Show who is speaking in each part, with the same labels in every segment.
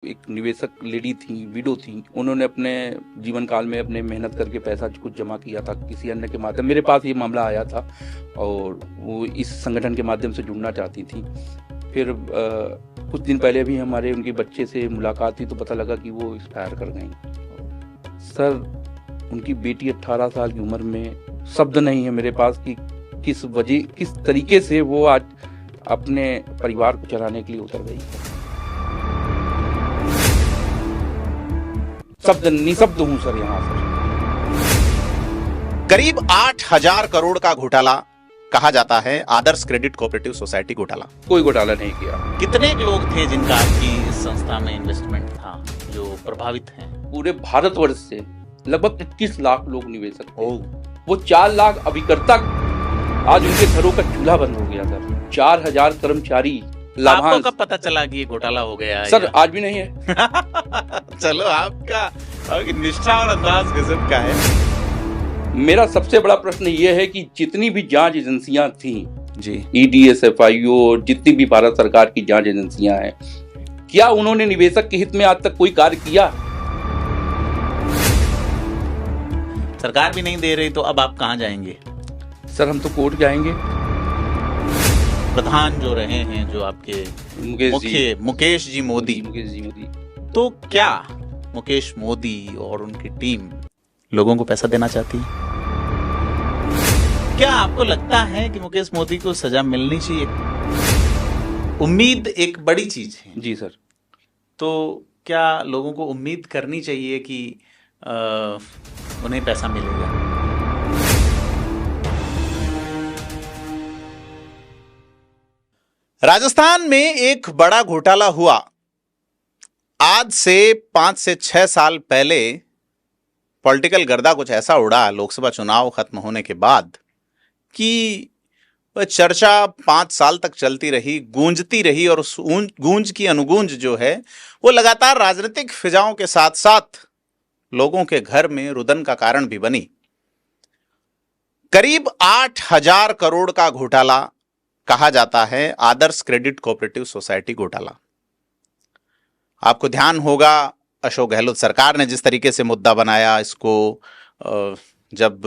Speaker 1: एक निवेशक लेडी थी, विडो थी, उन्होंने अपने जीवन काल में अपने मेहनत करके पैसा कुछ जमा किया था किसी अन्य के माध्यम। मेरे पास ये मामला आया था और वो इस संगठन के माध्यम से जुड़ना चाहती थी। फिर कुछ दिन पहले भी हमारे उनके बच्चे से मुलाकात हुई तो पता लगा कि वो एक्सपायर कर गई। सर, उनकी बेटी 18 साल की उम्र में, शब्द नहीं है मेरे पास कि किस तरीके से वो आज अपने परिवार को चलाने के लिए उतर गई। शब्द निशब्द हूं सर यहाँ सर।
Speaker 2: करीब 8,000 करोड़ का घोटाला कहा जाता है आदर्श क्रेडिट कोऑपरेटिव सोसाइटी घोटाला।
Speaker 1: कोई घोटाला नहीं किया।
Speaker 3: कितने लोग थे जिनका आपकी इस संस्था में इन्वेस्टमेंट था जो प्रभावित हैं?
Speaker 1: पूरे भारतवर्ष से लगभग 21 लाख लोग निवेशक थे। वो 4 लाख अभिकर्ता आज उनके घरों का चूल्हा बंद हो गया सर। 4,000 कर्मचारी
Speaker 3: आपको कब पता चला कि ये घोटाला हो गया
Speaker 1: सर? आज भी नहीं है।
Speaker 3: चलो, आपकी निष्ठा और अंदाज गजब का है।
Speaker 1: मेरा सबसे बड़ा प्रश्न ये है कि जितनी भी जांच एजेंसियां थी
Speaker 2: जी,
Speaker 1: ईडी, एसएफआईओ, जितनी भी भारत सरकार की जांच एजेंसियां हैं, क्या उन्होंने निवेशक के हित में आज तक कोई कार्य किया?
Speaker 3: सरकार भी नहीं दे रही तो अब आप कहां जाएंगे?
Speaker 1: सर, हम तो कोर्ट जाएंगे।
Speaker 3: प्रधान जो रहे हैं, जो आपके मुकेश जी मोदी, तो क्या मुकेश मोदी और उनकी टीम लोगों को पैसा देना चाहती है? क्या आपको लगता है कि मुकेश मोदी को सजा मिलनी चाहिए? उम्मीद एक बड़ी चीज है।
Speaker 1: जी सर।
Speaker 3: तो क्या लोगों को उम्मीद करनी चाहिए कि उन्हें पैसा मिलेगा?
Speaker 2: राजस्थान में एक बड़ा घोटाला हुआ। आज से 5 से 6 साल पहले पॉलिटिकल गर्दा कुछ ऐसा उड़ा लोकसभा चुनाव खत्म होने के बाद कि वह चर्चा 5 साल तक चलती रही, गूंजती रही, और उस गूंज की अनुगूंज जो है वो लगातार राजनीतिक फिजाओं के साथ साथ लोगों के घर में रुदन का कारण भी बनी। करीब 8,000 करोड़ का घोटाला कहा जाता है आदर्श क्रेडिट कोऑपरेटिव सोसाइटी घोटाला। आपको ध्यान होगा अशोक गहलोत सरकार ने जिस तरीके से मुद्दा बनाया इसको, जब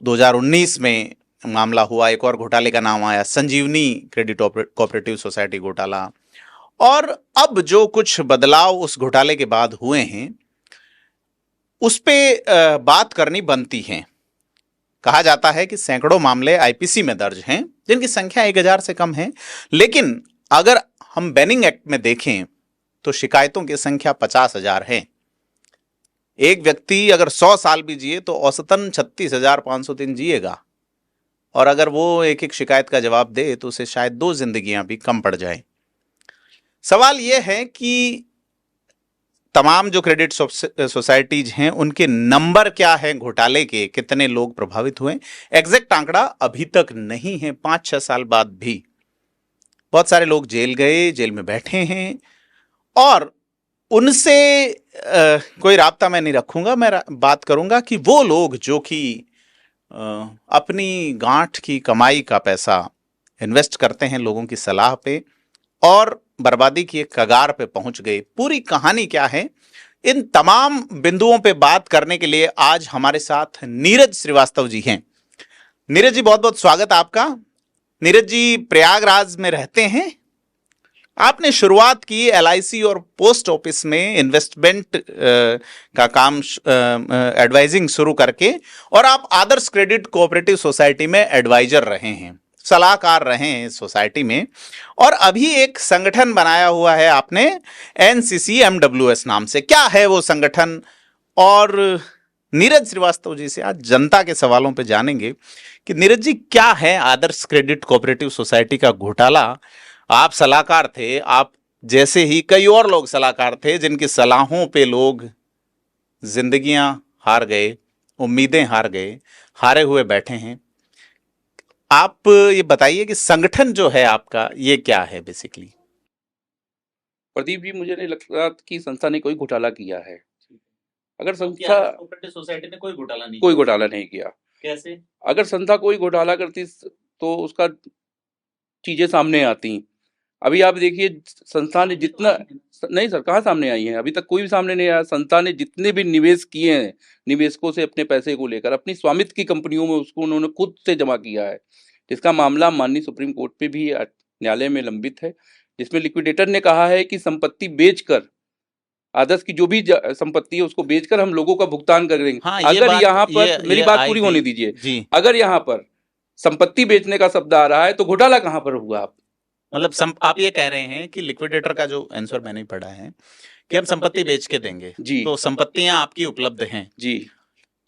Speaker 2: 2019 में मामला हुआ, एक और घोटाले का नाम आया संजीवनी क्रेडिट कोऑपरेटिव सोसाइटी घोटाला, और अब जो कुछ बदलाव उस घोटाले के बाद हुए हैं उस पे बात करनी बनती है। कहा जाता है कि सैकड़ों मामले आईपीसी में दर्ज हैं जिनकी संख्या 1,000 से कम है, लेकिन अगर हम बैनिंग एक्ट में देखें तो शिकायतों की संख्या 50,000 है। एक व्यक्ति अगर 100 साल भी जिए तो औसतन 36,500 दिन जिएगा, और अगर वो एक एक शिकायत का जवाब दे तो उसे शायद 2 जिंदगियां भी कम पड़ जाए। सवाल यह है कि तमाम जो क्रेडिट सोसाइटीज हैं उनके नंबर क्या है घोटाले के, कितने लोग प्रभावित हुए, एग्जैक्ट आंकड़ा अभी तक नहीं है। 5-6 साल बाद भी बहुत सारे लोग जेल गए, जेल में बैठे हैं, और उनसे कोई राब्ता मैं नहीं रखूंगा। मैं बात करूंगा कि वो लोग जो कि अपनी गांठ की कमाई का पैसा इन्वेस्ट करते हैं लोगों की सलाह पे और बर्बादी की एक कगार पे पहुंच गए। पूरी कहानी क्या है, इन तमाम बिंदुओं पे बात करने के लिए आज हमारे साथ नीरज श्रीवास्तव जी हैं। नीरज जी, बहुत बहुत स्वागत आपका। नीरज जी प्रयागराज में रहते हैं। आपने शुरुआत की एलआईसी और पोस्ट ऑफिस में इन्वेस्टमेंट का काम एडवाइजिंग शुरू करके, और आप आदर्श क्रेडिट कोऑपरेटिव सोसाइटी में एडवाइजर रहे हैं, सलाहकार रहे हैं सोसाइटी में, और अभी एक संगठन बनाया हुआ है आपने NCCMWS नाम से। क्या है वो संगठन? और नीरज श्रीवास्तव जी से आज जनता के सवालों पे जानेंगे कि नीरज जी, क्या है आदर्श क्रेडिट कोऑपरेटिव सोसाइटी का घोटाला? आप सलाहकार थे, आप जैसे ही कई और लोग सलाहकार थे जिनकी सलाहों पे लोग जिंदगियां हार गए, उम्मीदें हार गए, हारे हुए बैठे हैं। आप ये बताइए कि संगठन जो है आपका ये क्या है बेसिकली?
Speaker 1: प्रदीप जी, मुझे नहीं लगता कि संस्था ने कोई घोटाला किया है। अगर संस्था
Speaker 3: सोसाइटी ने कोई घोटाला
Speaker 1: नहीं किया।
Speaker 3: कैसे?
Speaker 1: अगर संस्था कोई घोटाला करती तो उसका चीजें सामने आती। अभी आप देखिए संस्था ने जितना, नहीं सर कहाँ सामने आई है, अभी तक कोई भी सामने नहीं आया। संस्था ने जितने भी निवेश किए हैं निवेशकों से अपने पैसे को लेकर अपनी स्वामित्व की कंपनियों में, उसको उन्होंने खुद से जमा किया है, जिसका मामला माननीय सुप्रीम कोर्ट पे भी न्यायालय में लंबित है, जिसमें लिक्विडेटर ने कहा है कि संपत्ति बेचकर, आदर्श की जो भी संपत्ति है उसको बेचकर हम लोगों का भुगतान करेंगे।
Speaker 3: हाँ,
Speaker 1: अगर यहाँ पर मेरी बात पूरी होने दीजिए, अगर यहाँ पर संपत्ति बेचने का शब्द आ रहा है तो घोटाला कहाँ पर हुआ? आप
Speaker 3: मतलब आप ये कह रहे हैं कि लिक्विडेटर का जो आंसर मैंने पढ़ा है कि हम संपत्ति बेच के देंगे
Speaker 1: जी,
Speaker 3: तो संपत्तियां आपकी उपलब्ध हैं
Speaker 1: जी,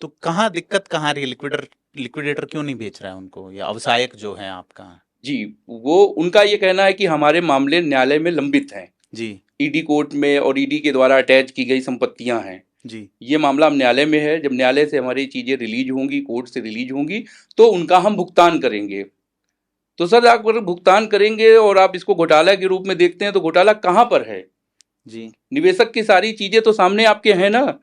Speaker 3: तो कहाँ दिक्कत कहाँ रही? लिक्विडेटर क्यों नहीं बेच रहा है उनको, या अवसायक जो है आपका?
Speaker 1: जी, वो उनका ये कहना है कि हमारे मामले न्यायालय में लंबित हैं
Speaker 3: जी,
Speaker 1: ईडी कोर्ट में, और ईडी के द्वारा अटैच की गई संपत्तियां हैं
Speaker 3: जी,
Speaker 1: ये मामला अब न्यायालय में है। जब न्यायालय से हमारी चीजें रिलीज होंगी, कोर्ट से रिलीज होंगी, तो उनका हम भुगतान करेंगे। तो सर आप अगर भुगतान करेंगे और आप इसको घोटाला के रूप में देखते हैं तो घोटाला कहाँ पर है?
Speaker 3: जी,
Speaker 1: निवेशक की सारी चीजें तो सामने आपके हैं ना।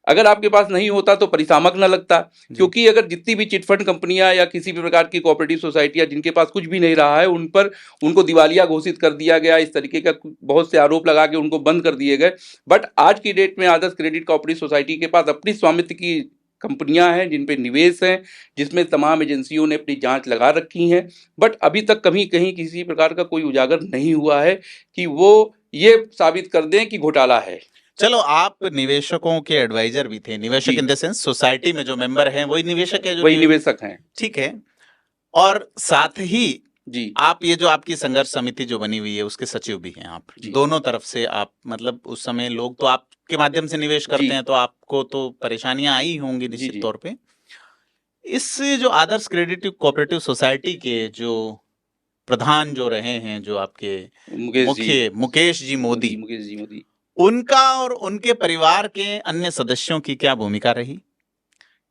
Speaker 1: अगर आपके पास नहीं होता तो परिसामक न लगता, क्योंकि अगर जितनी भी चिटफंड कंपनियां या किसी भी प्रकार की कोऑपरेटिव सोसाइटियां जिनके पास कुछ भी नहीं रहा है उन पर उनको दिवालिया घोषित कर दिया गया, इस तरीके का बहुत से आरोप लगा के उनको बंद कर दिए गए। बट आज की डेट में आदर्श क्रेडिट कोऑपरेटिव सोसाइटी के पास अपनी स्वामित्व की कंपनियां हैं जिन पे निवेश हैं, जिसमें तमाम एजेंसियों ने अपनी जांच लगा रखी हैं, बट अभी तक कभी कहीं किसी प्रकार का कोई उजागर नहीं हुआ है कि वो ये साबित कर दें कि घोटाला है।
Speaker 3: चलो, आप निवेशकों के एडवाइजर भी थे, निवेशक इन द सेंस सोसाइटी में जो मेंबर हैं वही निवेशक है, जो
Speaker 1: वही निवेशक हैं,
Speaker 3: ठीक है। और साथ ही
Speaker 1: जी
Speaker 3: आप ये जो आपकी संघर्ष समिति जो बनी हुई है उसके सचिव भी हैं आप, दोनों तरफ से आप, मतलब उस समय लोग तो आपके माध्यम से निवेश करते हैं तो आपको तो परेशानियां आई होंगी निश्चित तौर पे। इस जो आदर्श क्रेडिट कोऑपरेटिव सोसाइटी के जो प्रधान जो रहे हैं, जो आपके मुकेश जी मोदी, उनका और उनके परिवार के अन्य सदस्यों की क्या भूमिका रही?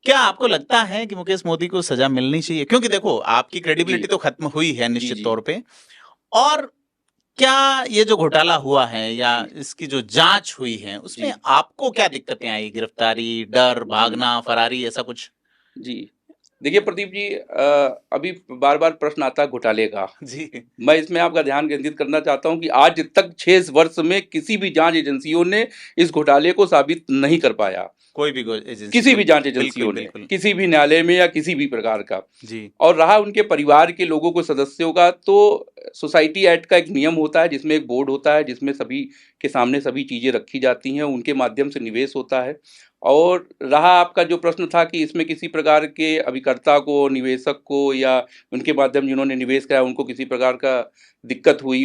Speaker 3: क्या आपको लगता है कि मुकेश मोदी को सजा मिलनी चाहिए? क्योंकि देखो, आपकी क्रेडिबिलिटी तो खत्म हुई है निश्चित तौर पे, और क्या ये जो घोटाला हुआ है या इसकी जो जांच हुई है उसमें आपको क्या दिक्कतें आई? गिरफ्तारी, डर, भागना, फरारी, ऐसा कुछ?
Speaker 1: जी देखिए प्रदीप जी, अभी बार बार प्रश्न आता है घोटाले का
Speaker 3: जी, मैं
Speaker 1: इसमें आपका ध्यान केंद्रित करना चाहता हूं कि आज तक 6 वर्ष में किसी भी जांच एजेंसियों ने इस घोटाले को साबित नहीं कर पाया।
Speaker 3: कोई भी एजेंसी,
Speaker 1: किसी भी जांच एजेंसियों ने, किसी भी न्यायालय में या किसी भी प्रकार का जी। और रहा उनके परिवार के लोगों को, सदस्यों का, तो सोसाइटी एक्ट का एक नियम होता है जिसमें एक बोर्ड होता है जिसमें सभी के सामने सभी चीजें रखी जाती हैं, उनके माध्यम से निवेश होता है। और रहा आपका जो प्रश्न था कि इसमें किसी प्रकार के अभिकर्ता को, निवेशक को या उनके माध्यम जिन्होंने निवेश किया उनको किसी प्रकार का दिक्कत हुई,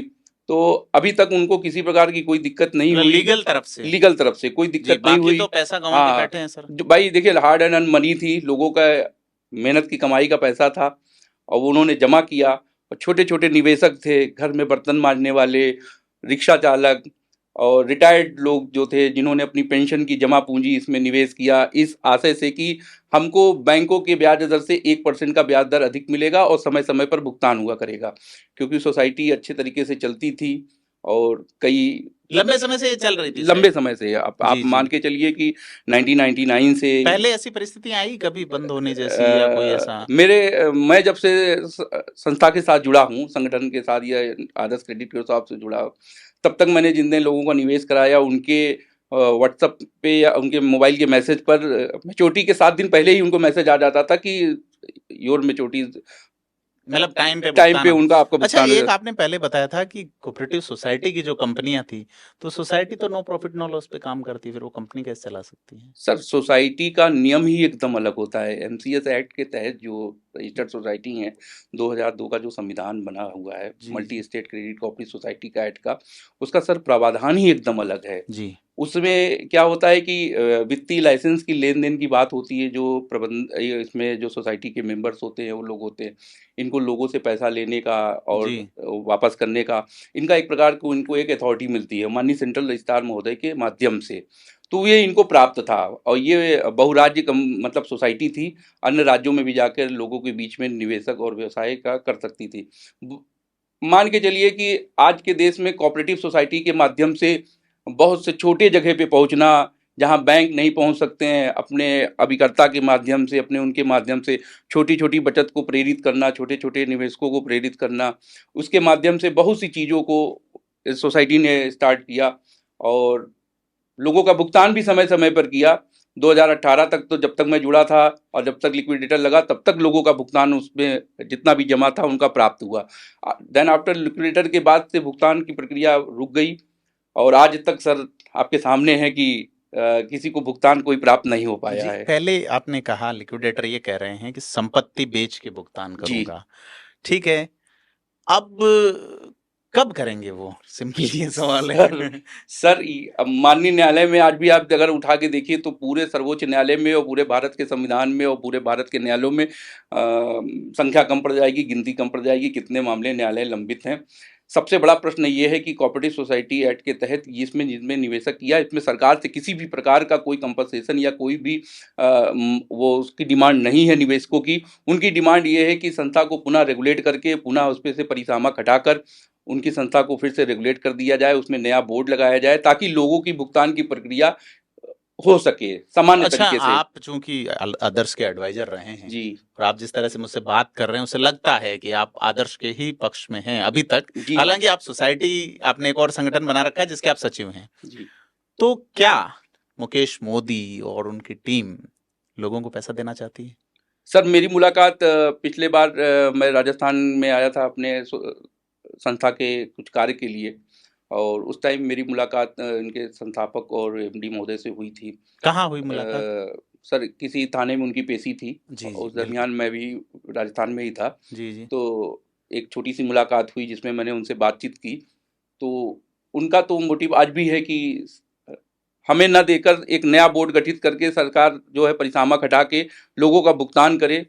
Speaker 1: तो अभी तक उनको किसी प्रकार की कोई दिक्कत नहीं हुई।
Speaker 3: लीगल तरफ से कोई दिक्कत नहीं हुई। तो पैसा गंवा के बैठे हैं सर।
Speaker 1: भाई देखिए, हार्ड एंड अर्न मनी थी, लोगों का मेहनत की कमाई का पैसा था और उन्होंने जमा किया। और छोटे छोटे निवेशक थे, घर में बर्तन मांजने वाले, रिक्शा चालक और रिटायर्ड लोग जो थे जिन्होंने अपनी पेंशन की जमा पूंजी इसमें निवेश किया, इस आशय से कि हमको बैंकों के ब्याज दर से 1% का ब्याज दर अधिक मिलेगा और समय समय पर भुगतान हुआ करेगा, क्योंकि सोसाइटी अच्छे तरीके से चलती थी और कई
Speaker 3: लंबे समय से ये चल रही थी।
Speaker 1: लंबे समय से आप मान के चलिए कि 1999 से।
Speaker 3: पहले ऐसी परिस्थितियां आई कभी बंद होने जैसी या कोई ऐसा?
Speaker 1: मैं जब से संस्था के साथ जुड़ा हूँ, संगठन के साथ या आदर्श क्रेडिट के साथ से जुड़ा, तब तक मैंने जितने लोगों का निवेश कराया उनके व्हाट्सएप पे या उनके मोबाइल के मैसेज पर मैच्योरिटी के 7 दिन पहले ही उनको मैसेज आ जाता था कि योर मैच्योरिटी,
Speaker 3: मतलब टाइम
Speaker 1: पे उनका आपको
Speaker 3: अच्छा, एक आपने पहले बताया था कि कोऑपरेटिव सोसाइटी की जो कंपनियां थी, तो सोसाइटी तो नो प्रॉफिट नो लॉस पे काम करती है, फिर वो कंपनी कैसे चला सकती है?
Speaker 1: सर, सोसाइटी का नियम ही एकदम अलग होता है। एमसीएस एक्ट के तहत जो रजिस्टर्ड सोसाइटी हैं, 2002 का जो संविधान बना हुआ है, multi state credit cooperative society का एक्ट का, उसका सर प्रावधान ही एकदम अलग है जी। उसमें क्या होता है कि वित्तीय लाइसेंस की लेन देन की बात होती है, जो इसमें जो सोसाइटी के मेंबर्स होते हैं वो लोग होते हैं, इनको लोगों से पैसा लेने का और वापस करने का इनका एक प्रकार को इनको एक अथॉरिटी मिलती है माननीय सेंट्रल रजिस्ट्रार महोदय के माध्यम से, तो ये इनको प्राप्त था। और ये बहुराज्य मतलब सोसाइटी थी, अन्य राज्यों में भी जाकर लोगों के बीच में निवेशक और व्यवसाय का कर सकती थी। मान के चलिए कि आज के देश में कोऑपरेटिव सोसाइटी के माध्यम से बहुत से छोटे जगह पे पहुंचना जहां बैंक नहीं पहुंच सकते हैं, अपने अभिकर्ता के माध्यम से, अपने उनके माध्यम से छोटी छोटी बचत को प्रेरित करना, छोटे छोटे निवेशकों को प्रेरित करना, उसके माध्यम से बहुत सी चीज़ों को सोसाइटी ने स्टार्ट किया और लोगों का भुगतान भी समय समय पर किया। 2018 तक तो जब तक मैं जुड़ा था और जब तक लिक्विडेटर लगा तब तक लोगों का भुगतान उसमें जितना भी जमा था उनका प्राप्त हुआ। देन आफ्टर लिक्विडेटर के बाद से भुगतान की प्रक्रिया रुक गई और आज तक सर आपके सामने है कि किसी को भुगतान कोई प्राप्त नहीं हो पाया है।
Speaker 3: पहले आपने कहा लिक्विडेटर ये कह रहे हैं कि संपत्ति बेच के भुगतान करूंगा, ठीक है, अब कब करेंगे वो? सिंपल ये सवाल है
Speaker 1: सर अब माननीय न्यायालय में आज भी आप अगर उठा के देखिए तो पूरे सर्वोच्च न्यायालय में और पूरे भारत के संविधान में और पूरे भारत के न्यायालयों में संख्या कम पड़ जाएगी, गिनती कम पड़ जाएगी कितने मामले न्यायालय लंबित हैं। सबसे बड़ा प्रश्न ये है कि कोऑपरेटिव सोसाइटी एक्ट के तहत जिसमें निवेशक किया, इसमें सरकार से किसी भी प्रकार का कोई कंपनसेशन या कोई भी वो उसकी डिमांड नहीं है निवेशकों की। उनकी डिमांड ये है कि संस्था को पुनः रेगुलेट करके पुनः उस पर से परिसामक हटाकर उनकी संस्था को फिर से रेगुलेट कर दिया जाए, उसमें नया बोर्ड लगाया जाए ताकि लोगों की भुगतान की प्रक्रिया हो सके सामान्य तरीके से।
Speaker 3: आप चूंकि आदर्श के एडवाइजर रहे हैं
Speaker 1: जी,
Speaker 3: और आप जिस तरह से मुझसे बात कर रहे हैं उससे लगता है कि आप आदर्श के ही पक्ष में हैं अभी तक। हालांकि आप सोसाइटी, आपने एक और संगठन बना रखा है जिसके आप सचिव हैं जी। तो क्या मुकेश मोदी और उनकी टीम लोगों को पैसा देना चाहती है?
Speaker 1: सर मेरी मुलाकात पिछले बार मैं राजस्थान में आया था अपने संस्था के कुछ कार्य के लिए और उस टाइम मेरी मुलाकात इनके संस्थापक और एमडी महोदय से हुई थी।
Speaker 3: कहाँ हुई मुलाकात?
Speaker 1: सर किसी थाने में उनकी पेशी थी
Speaker 3: जी,
Speaker 1: उस दरमियान मैं भी राजस्थान में ही था
Speaker 3: जी जी।
Speaker 1: तो एक छोटी सी मुलाकात हुई जिसमें मैंने उनसे बातचीत की। तो उनका तो मोटिव आज भी है कि हमें न देकर एक नया बोर्ड गठित करके सरकार जो है परिसामक हटा के लोगों का भुगतान करे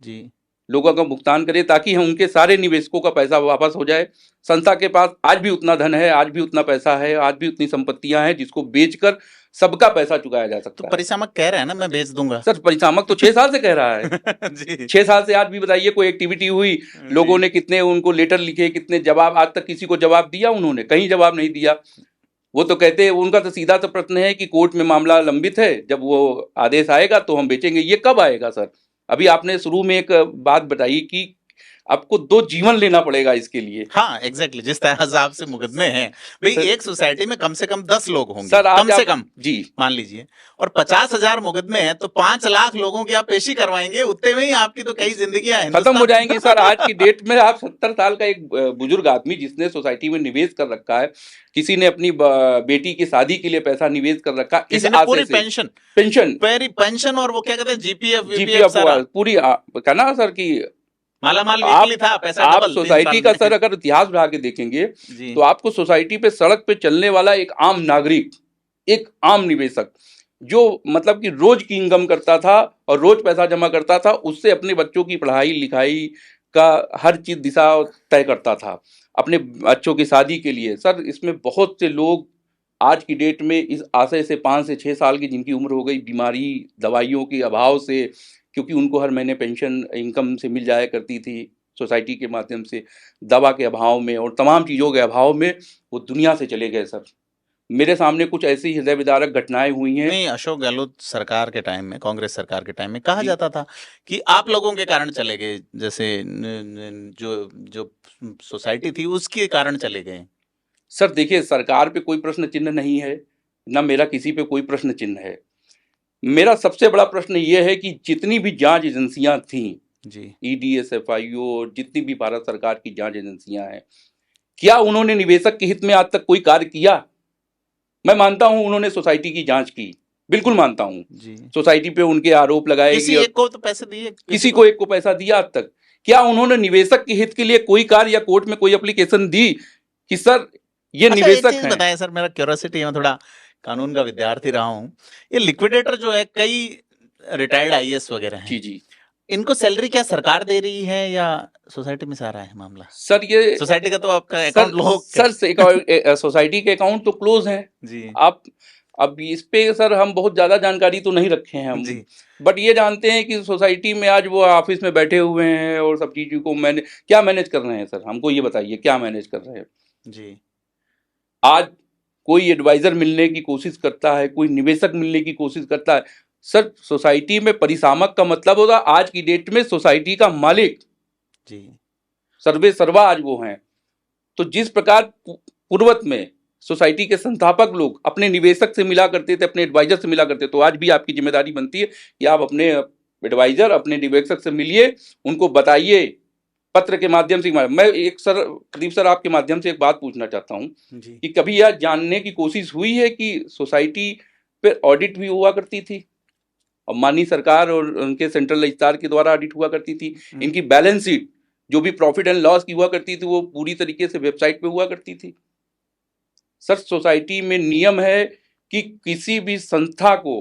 Speaker 1: जी, लोगों का भुगतान करे ताकि हम उनके सारे निवेशकों का पैसा वापस हो जाए। संस्था के पास आज भी उतना धन है, आज भी उतना पैसा है, आज भी उतनी संपत्तियां हैं जिसको बेचकर सबका पैसा चुकाया जा सकता है।
Speaker 3: परिसामक कह रहा है ना मैं बेच दूंगा।
Speaker 1: सर परिसामक तो 6 साल से कह रहा है जी। 6 साल से आज भी बताइए कोई एक्टिविटी हुई, लोगों ने कितने उनको लेटर लिखे, कितने जवाब, आज तक किसी को जवाब दिया उन्होंने? कहीं जवाब नहीं दिया। वो तो कहते हैं, उनका तो सीधा सा प्रश्न है कि कोर्ट में मामला लंबित है, जब वो आदेश आएगा तो हम बेचेंगे। ये कब आएगा सर? अभी आपने शुरू में एक बात बताई कि आपको 2 जीवन लेना पड़ेगा इसके लिए।
Speaker 3: हाँ एग्जैक्टली, जिस तरह से आपसे मुकदमे हैं भाई, एक सोसाइटी में कम से कम 10 लोग होंगे
Speaker 1: सर,
Speaker 3: कम से कम
Speaker 1: जी
Speaker 3: मान लीजिए, और 50,000 मुकदमे हैं तो 5 लाख लोगों की आप पेशी करवाएंगे, उतने में ही आपकी तो कई जिंदगियां
Speaker 1: खत्म हो जाएंगी सर। आज की डेट में आप 70 साल का एक बुजुर्ग आदमी जिसने सोसाइटी में निवेश कर रखा है, किसी ने अपनी बेटी की शादी के लिए पैसा निवेश कर रखा,
Speaker 3: इस पूरी पेंशन और वो क्या कहते हैं जीपीएफ
Speaker 1: पूरी कहना सर की
Speaker 3: मालामाल था पैसा।
Speaker 1: आप सोसाइटी का सर अगर इतिहास बढ़ा के देखेंगे तो आपको सोसाइटी पे सड़क पे चलने वाला एक आम नागरिक, एक आम निवेशक जो मतलब कि रोज की इनकम करता था और रोज पैसा जमा करता था, उससे अपने बच्चों की पढ़ाई लिखाई का हर चीज दिशा तय करता था अपने बच्चों की शादी के लिए। सर इसमें बहुत से लोग आज की डेट में इस आशय से 5 से 6 साल की जिनकी उम्र हो गई, बीमारी दवाइयों के अभाव से, क्योंकि उनको हर महीने पेंशन इनकम से मिल जाया करती थी सोसाइटी के माध्यम से, दवा के अभाव में और तमाम चीज़ों के अभाव में वो दुनिया से चले गए। सर मेरे सामने कुछ ऐसी हृदय विदारक घटनाएं हुई हैं।
Speaker 3: नहीं, अशोक गहलोत सरकार के टाइम में, कांग्रेस सरकार के टाइम में कहा जाता था कि आप लोगों के कारण चले गए, जैसे जो सोसाइटी थी उसके कारण चले गए।
Speaker 1: सर देखिए, सरकार पे कोई प्रश्न चिन्ह नहीं है, ना मेरा किसी पे कोई प्रश्न चिन्ह है। मेरा सबसे बड़ा प्रश्न ये है कि जितनी भी जांच एजेंसियां थी जी, ईडी, एसएफआईओ, जितनी भी भारत सरकार की जांच एजेंसियां हैं, क्या उन्होंने निवेशक के हित में आज तक कोई कार्य किया? मैं मानता हूं उन्होंने सोसाइटी की जांच की, बिल्कुल मानता हूं। सोसाइटी पे उनके आरोप लगाए,
Speaker 3: किसी एक को तो पैसे दिए,
Speaker 1: किसी को एक को पैसा दिया आज तक? क्या उन्होंने निवेशक के हित के लिए कोई कार्य या कोर्ट में कोई एप्लीकेशन दी कि सर ये निवेशक हैं?
Speaker 3: बताया सर, मेरा क्यूरियोसिटी है, थोड़ा कानून का विद्यार्थी रहा हूँ। ये लिक्विडेटर जो है, कई रिटायर्ड आईएएस वगैरह हैं जी, इनको सैलरी क्या सरकार दे रही है या सोसाइटी में से आ रहा है मामला?
Speaker 1: सर ये
Speaker 3: सोसाइटी का तो आपका अकाउंट लोग
Speaker 1: सर सोसाइटी के अकाउंट तो क्लोज हैं जी। आप अब इस पे सर हम बहुत ज्यादा जानकारी तो नहीं रखे हैं हम जी, बट ये जानते हैं कि सोसाइटी में आज वो ऑफिस में बैठे हुए हैं और सब चीजों को क्या मैनेज कर रहे हैं? सर हमको ये बताइए, क्या मैनेज कर रहे हैं जी? आज कोई एडवाइजर मिलने की कोशिश करता है, कोई निवेशक मिलने की कोशिश करता है। सर सोसाइटी में परिसामक का मतलब होता है आज की डेट में सोसाइटी का मालिक
Speaker 3: जी,
Speaker 1: सर्वे सर्वा आज वो हैं। तो जिस प्रकार पूर्वत में सोसाइटी के संस्थापक लोग अपने निवेशक से मिला करते थे, अपने एडवाइजर से मिला करते, तो आज भी आपकी जिम्मेदारी बनती है कि आप अपने एडवाइजर, अपने निवेशक से मिलिए, उनको बताइए पत्र के माध्यम से। मैं एक सर प्रदीप सर आपके माध्यम से एक बात पूछना चाहता हूँ कि कभी यह जानने की कोशिश हुई है कि सोसाइटी पे ऑडिट भी हुआ करती थी और माननीय सरकार और उनके सेंट्रल रजिस्ट्रार के द्वारा ऑडिट हुआ करती थी, इनकी बैलेंस शीट जो भी प्रॉफिट एंड लॉस की हुआ करती थी वो पूरी तरीके से वेबसाइट पे हुआ करती थी। सर सोसाइटी में नियम है कि किसी भी संस्था को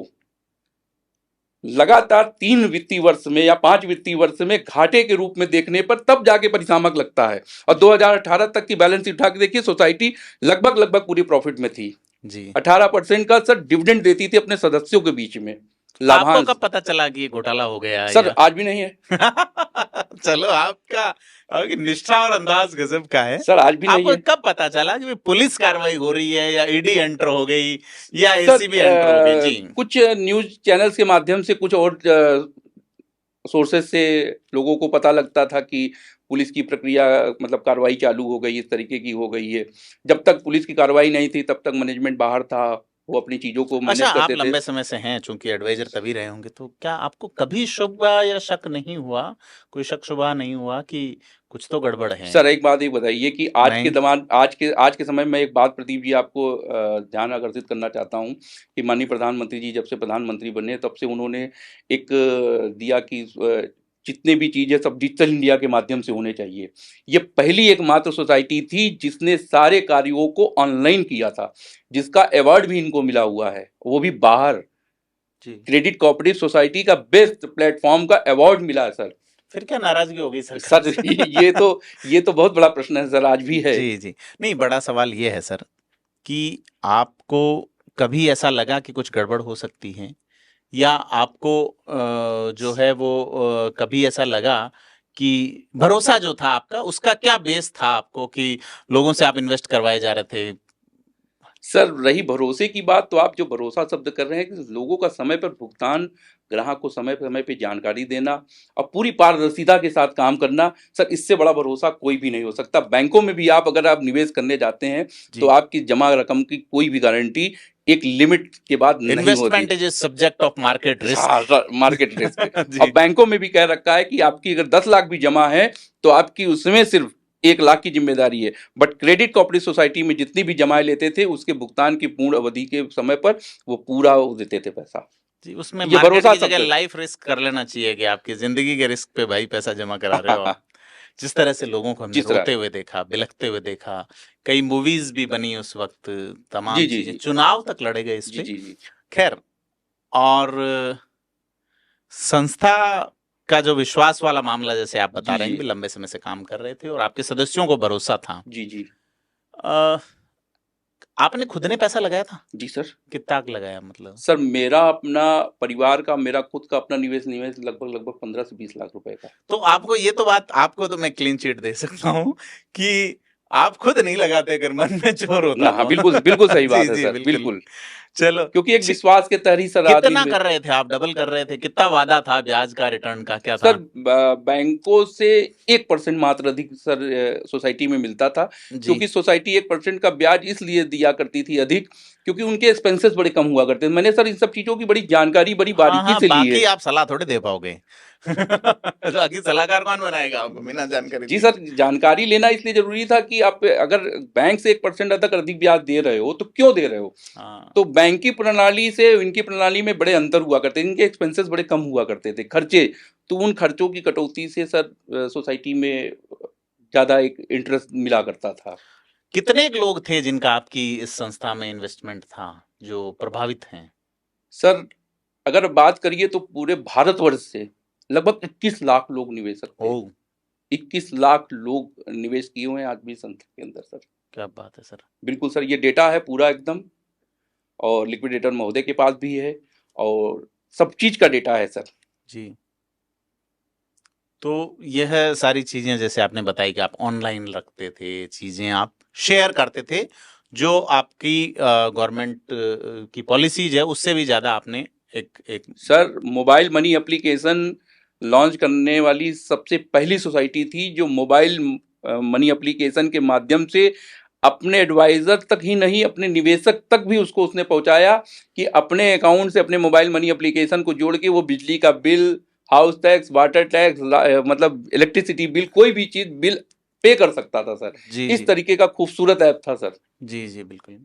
Speaker 1: लगातार 3 वित्तीय वर्ष में या 5 वित्तीय वर्ष में घाटे के रूप में देखने पर तब जाके परिसामक लगता है। और 2018 तक की बैलेंस शीट उठा के देखिए, सोसाइटी लगभग पूरी प्रॉफिट में थी जी। 18% का सर डिविडेंड देती थी अपने सदस्यों के बीच में।
Speaker 3: आपको कब पता चला कि ये घोटाला हो गया है?
Speaker 1: सर आज भी नहीं है।
Speaker 3: चलो आपका निष्ठा और अंदाज गजब का है।
Speaker 1: सर आज भी नहीं है।
Speaker 3: आपको कब पता चला कि पुलिस कार्रवाई हो रही है या ईडी एंटर हो गई या एसीबी एंटर हो गई? जी,
Speaker 1: कुछ न्यूज चैनल्स के माध्यम से, कुछ और सोर्सेज से लोगों को पता लगता था कि पुलिस की प्रक्रिया मतलब कार्रवाई चालू हो गई, इस तरीके की हो गई है। जब तक पुलिस की कार्रवाई नहीं थी तब तक मैनेजमेंट बाहर था, वो अपनी चीजों को मैनेज करते थे।
Speaker 3: आप लंबे समय से हैं, चूंकि एडवाइजर तभी रहे होंगे, तो क्या आपको कभी शुबा या शक नहीं हुआ, कोई शक शुबा नहीं हुआ कि कुछ तो गड़बड़ है?
Speaker 1: सर एक बात ये बताइए कि आज के समय में एक बात प्रदीप जी आपको ध्यान आकर्षित करना चाहता हूँ कि माननीय प्रधानमंत्री जी जब से प्रधानमंत्री बने तब से उन्होंने एक दिया कि जितने भी चीजें सब डिजिटल इंडिया के माध्यम से होने चाहिए। ये पहली एकमात्र सोसाइटी थी जिसने सारे कार्यों को ऑनलाइन किया था, जिसका अवार्ड भी इनको मिला हुआ है, वो भी बाहर। क्रेडिट कोऑपरेटिव सोसाइटी का बेस्ट प्लेटफॉर्म का अवार्ड मिला है सर।
Speaker 3: फिर क्या नाराजगी हो गई सर?
Speaker 1: ये तो बहुत बड़ा प्रश्न है सर, आज भी है।
Speaker 3: जी जी, नहीं, बड़ा सवाल ये है सर कि आपको कभी ऐसा लगा कि कुछ गड़बड़ हो सकती है, या आपको जो है वो कभी ऐसा लगा कि भरोसा जो था आपका उसका क्या बेस था आपको कि लोगों से आप इन्वेस्ट करवाए जा रहे थे?
Speaker 1: सर रही भरोसे की बात, तो आप जो भरोसा शब्द कर रहे हैं कि लोगों का समय पर भुगतान, ग्राहक को समय पे जानकारी देना और पूरी पारदर्शिता के साथ काम करना, सर इससे बड़ा भरोसा कोई भी नहीं हो सकता। बैंकों में भी आप अगर आप निवेश करने जाते हैं तो आपकी जमा रकम की कोई भी गारंटी एक लिमिट के बाद नहीं होती।
Speaker 3: Investment is subject of market risk.
Speaker 1: Market risk. और बैंकों में भी कह रखा है कि आपकी अगर 10 लाख भी जमा है तो आपकी उसमें सिर्फ 1 लाख की जिम्मेदारी है। बट क्रेडिट कोऑपरेटिव सोसाइटी में जितनी भी जमाएं लेते थे उसके भुगतान की पूर्ण अवधि के समय पर वो पूरा देते थे पैसा।
Speaker 3: जी, उसमें मार्केट की जगह लाइफ रिस्क कर लेना चाहिए कि आपकी जिंदगी के रिस्क पे भाई पैसा जमा करा रहे हो आप। जिस तरह से लोगों को हमने रोते हुए देखा, बिलखते हुए देखा, कई मूवीज भी बनी उस वक्त, तमाम चीजें, चुनाव तक लड़े गए इस पे। खैर, और संस्था का जो विश्वास वाला मामला, जैसे आप बता रहे हैं कि लंबे समय से काम कर रहे थे और आपके सदस्यों को भरोसा था। जी। आपने खुद ने पैसा लगाया था?
Speaker 1: जी सर।
Speaker 3: कितना लगाया मतलब?
Speaker 1: सर मेरा अपना परिवार का, मेरा खुद का अपना निवेश लगभग 15 से 20 लाख रुपए का।
Speaker 3: तो आपको ये तो बात, आपको तो मैं क्लीन चिट दे सकता हूँ कि आप खुद नहीं लगाते अगर मन में चोर होता।
Speaker 1: हाँ, बिल्कुल सही बात है सर, बिल्कुल।
Speaker 3: चलो,
Speaker 1: क्योंकि एक विश्वास के तहत ही सर
Speaker 3: कितना कर रहे थे आप? डबल कर रहे थे? कितना वादा था ब्याज का, रिटर्न का क्या था?
Speaker 1: सर बैंकों से 1% मात्र अधिक सर सोसाइटी में मिलता था, क्योंकि सोसाइटी 1% का ब्याज इसलिए दिया करती थी अधिक क्योंकि उनके एक्सपेंसेस बड़े कम हुआ करते थे। मैंने सर इन सब चीजों की बड़ी जानकारी बड़ी बारीकी से ली है।
Speaker 3: आप सलाह थोड़े दे पाओगे। बाकी सलाहकार कौन बनाएगा आपको बिना जानकारी?
Speaker 1: जी सर, जानकारी लेना इसलिए जरूरी था कि आप अगर बैंक से 1% अधिक ब्याज दे रहे हो तो क्यों दे रहे हो। तो बैंक की प्रणाली से इनकी प्रणाली में बड़े अंतर हुआ करते थे, इनके एक्सपेंसेस बड़े कम हुआ करते थे खर्चे। तो उन खर्चों की कटौती से सर सोसाइटी में ज्यादा एक इंटरेस्ट मिला करता था।
Speaker 3: कितने लोग थे जिनका आपकी इस संस्था में इन्वेस्टमेंट था जो प्रभावित हैं?
Speaker 1: सर अगर बात करिए तो पूरे भारतवर्ष से लगभग 21 लाख लोग निवेशक थे। 21 लाख लोग निवेश किए हुए हैं आज भी संस्था के अंदर सर।
Speaker 3: क्या बात है सर।
Speaker 1: बिल्कुल सर, ये डेटा है पूरा एकदम, और लिक्विडेटर महोदय के पास भी है और सब चीज का डेटा है सर।
Speaker 3: जी, तो यह सारी चीजें जैसे आपने बताई कि आप ऑनलाइन रखते थे, चीजें आप शेयर करते थे, जो आपकी गवर्नमेंट की पॉलिसीज है उससे भी ज्यादा आपने एक
Speaker 1: sir mobile money application launch करने वाली सबसे पहली सोसाइटी थी जो मोबाइल मनी एप्लीकेशन के माध्यम से अपने एडवाइजर तक ही नहीं, अपने निवेशक तक भी उसको उसने पहुंचाया कि अपने अकाउंट से अपने मोबाइल मनी एप्लीकेशन को जोड़ के वो बिजली का bill, house tax, water tax, मतलब इलेक्ट्रिसिटी बिल, कोई भी चीज बिल पे कर सकता था सर। इस तरीके का खूबसूरत ऐप था सर।
Speaker 3: जी जी बिल्कुल।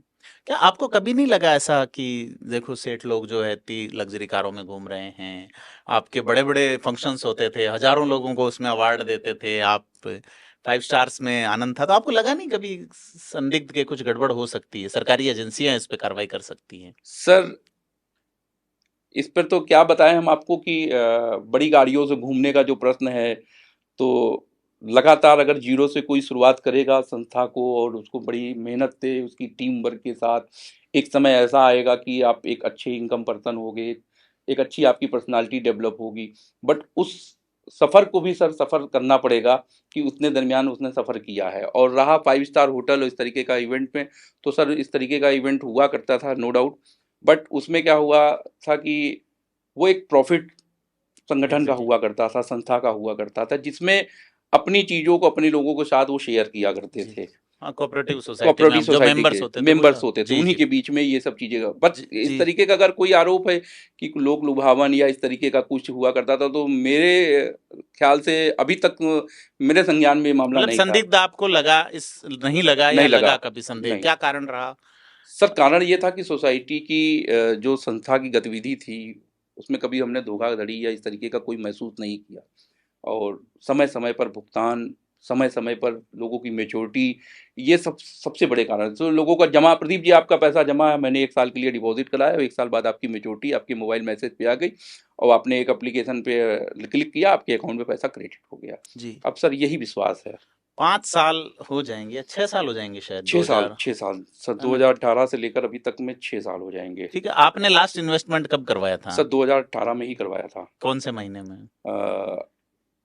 Speaker 3: क्या आपको कभी नहीं लगा ऐसा कि देखो सेठ लोग जो है इतनी लग्जरी कारों में घूम रहे हैं, आपके बड़े बड़े फंक्शंस होते थे, हजारों लोगों को उसमें अवार्ड देते थे, आप 5 स्टार्स में आनंद था, तो आपको लगा नहीं कभी संदिग्ध के कुछ गड़बड़ हो सकती है, सरकारी एजेंसियां इस पे कार्रवाई कर सकती हैं?
Speaker 1: सर इस पर तो क्या बताएं हम आपको कि बड़ी गाड़ियों से घूमने का जो प्रश्न है, तो लगातार अगर जीरो से कोई शुरुआत करेगा संस्था को और उसको बड़ी मेहनत से उसकी टीम वर्क के साथ, एक समय ऐसा आएगा कि आप एक अच्छे इनकम पर्सन होगे, एक अच्छी आपकी पर्सनालिटी डेवलप होगी। बट उस सफ़र को भी सर सफ़र करना पड़ेगा कि उतने दरमियान उसने सफ़र किया है। और रहा 5 स्टार होटल और इस तरीके का इवेंट में, तो सर इस तरीके का इवेंट हुआ करता था नो डाउट, बट उसमें क्या हुआ था कि वो एक प्रॉफिट संगठन का हुआ करता था, संस्था का हुआ करता था, जिसमें अपनी चीज़ों को अपने लोगों के साथ वो शेयर किया करते थे।
Speaker 3: कोऑपरेटिव सोसाइटी
Speaker 1: के मेंबर्स होते थे, उन्हीं के बीच में ये सब चीजें। बट इस तरीके का अगर कोई आरोप है कि लोग लुभावन या इस तरीके का कुछ हुआ करता था, तो मेरे ख्याल से अभी तक मेरे संज्ञान में मामला
Speaker 3: मतलब
Speaker 1: नहीं
Speaker 3: संदिग्ध आपको लगा, इस नहीं लगा या लगा कभी संदेह? क्या कारण रहा
Speaker 1: सर? कारण ये था कि सोसाइटी की जो संस्था की गतिविधि थी उसमें कभी हमने धोखाधड़ी या इस तरीके का कोई महसूस नहीं किया, और समय समय पर भुगतान, समय समय पर लोगों की मैच्योरिटी, ये सब सबसे बड़े कारण। तो लोगों का जमा, प्रदीप जी आपका पैसा जमा है, मैंने 1 साल के लिए डिपॉजिट कराया, 1 साल बाद आपकी मैच्योरिटी आपके मोबाइल मैसेज पे आ गई और आपने एक एप्लीकेशन पे क्लिक किया, आपके अकाउंट में पैसा क्रेडिट हो गया जी। अब सर यही विश्वास है।
Speaker 3: 5 साल हो जाएंगे, 6 साल हो जाएंगे शायद,
Speaker 1: 6 साल सर, 2018 से लेकर अभी तक में 6 साल हो जाएंगे।
Speaker 3: ठीक है। आपने लास्ट इन्वेस्टमेंट कब करवाया था?
Speaker 1: सर 2018 में ही करवाया था।
Speaker 3: कौन से महीने में?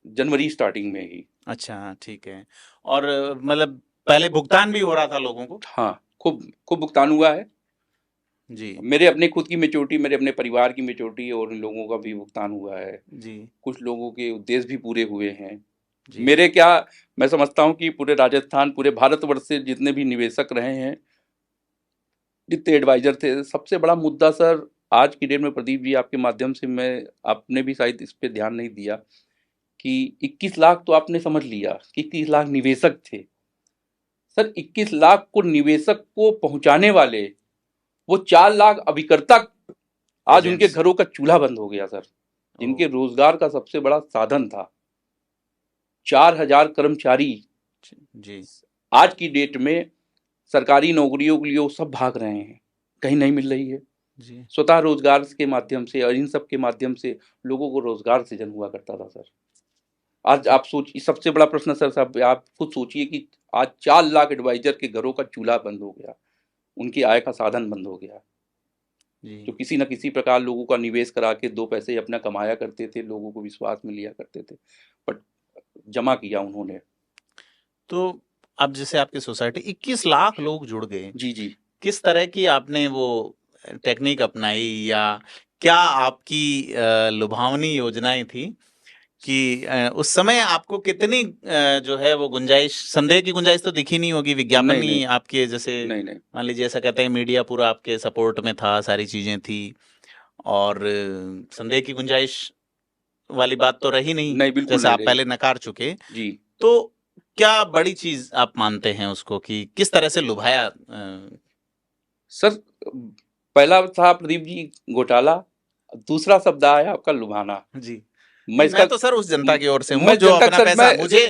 Speaker 1: जनवरी स्टार्टिंग में ही।
Speaker 3: अच्छा ठीक है। और मतलब पहले भुगतान भी हो रहा था लोगों को?
Speaker 1: हाँ, खूब भुगतान हुआ है
Speaker 3: जी।
Speaker 1: मेरे अपने खुद की मैच्योरिटी, मेरे अपने परिवार की मैच्योरिटी और इन लोगों का भी भुगतान हुआ है
Speaker 3: जी।
Speaker 1: कुछ लोगों के उद्देश्य भी पूरे हुए हैं मेरे। क्या मैं समझता हूँ कि पूरे राजस्थान, पूरे भारतवर्ष से जितने भी निवेशक रहे हैं, जितने एडवाइजर थे, सबसे बड़ा मुद्दा सर आज की डेट में, प्रदीप जी आपके माध्यम से, मैं आपने भी शायद इस पे ध्यान नहीं दिया कि 21 लाख तो आपने समझ लिया कि 21 लाख निवेशक थे सर। 21 लाख को निवेशक को पहुंचाने वाले वो 4 लाख अभिकर्ता आज उनके घरों का चूल्हा बंद हो गया सर, जिनके रोजगार का सबसे बड़ा साधन था। 4000 कर्मचारी जी आज की डेट में सरकारी नौकरियों के लिए वो सब भाग रहे हैं, कहीं नहीं मिल रही है जी। स्वतः रोजगार के माध्यम से और इन सब के माध्यम से लोगों को रोजगार सृजन हुआ करता था सर। आज आप सोचिए, सबसे बड़ा प्रश्न सर साहब आप खुद सोचिए कि आज 4 लाख एडवाइजर के घरों का चूल्हा बंद हो गया, उनकी आय का साधन बंद हो गया जी। जो किसी न किसी प्रकार लोगों का निवेश करा के 2 पैसे अपना कमाया करते थे, लोगों को विश्वास में लिया करते थे, बट जमा किया उन्होंने।
Speaker 3: तो अब जैसे आपकी सोसाइटी 21 लाख लोग जुड़ गए
Speaker 1: जी जी,
Speaker 3: किस तरह की आपने वो टेक्निक अपनाई या क्या आपकी लुभावनी योजनाएं थी कि उस समय आपको कितनी जो है वो गुंजाइश, संदेह की गुंजाइश तो दिखी नहीं होगी, विज्ञापन ही आपके जैसे मान लीजिए ऐसा कहते हैं मीडिया पूरा आपके सपोर्ट में था, सारी चीजें थी, और संदेह की गुंजाइश वाली बात तो रही नहीं, बिल्कुल जैसे आप पहले नकार चुके जी। तो क्या बड़ी चीज आप मानते हैं उसको कि किस तरह से लुभाया?
Speaker 1: सर पहला था प्रदीप जी घोटाला, दूसरा शब्द आया आपका लुभाना जी।
Speaker 3: मैं तो सर उस जनता की ओर से हूँ जो अपना पैसा मुझे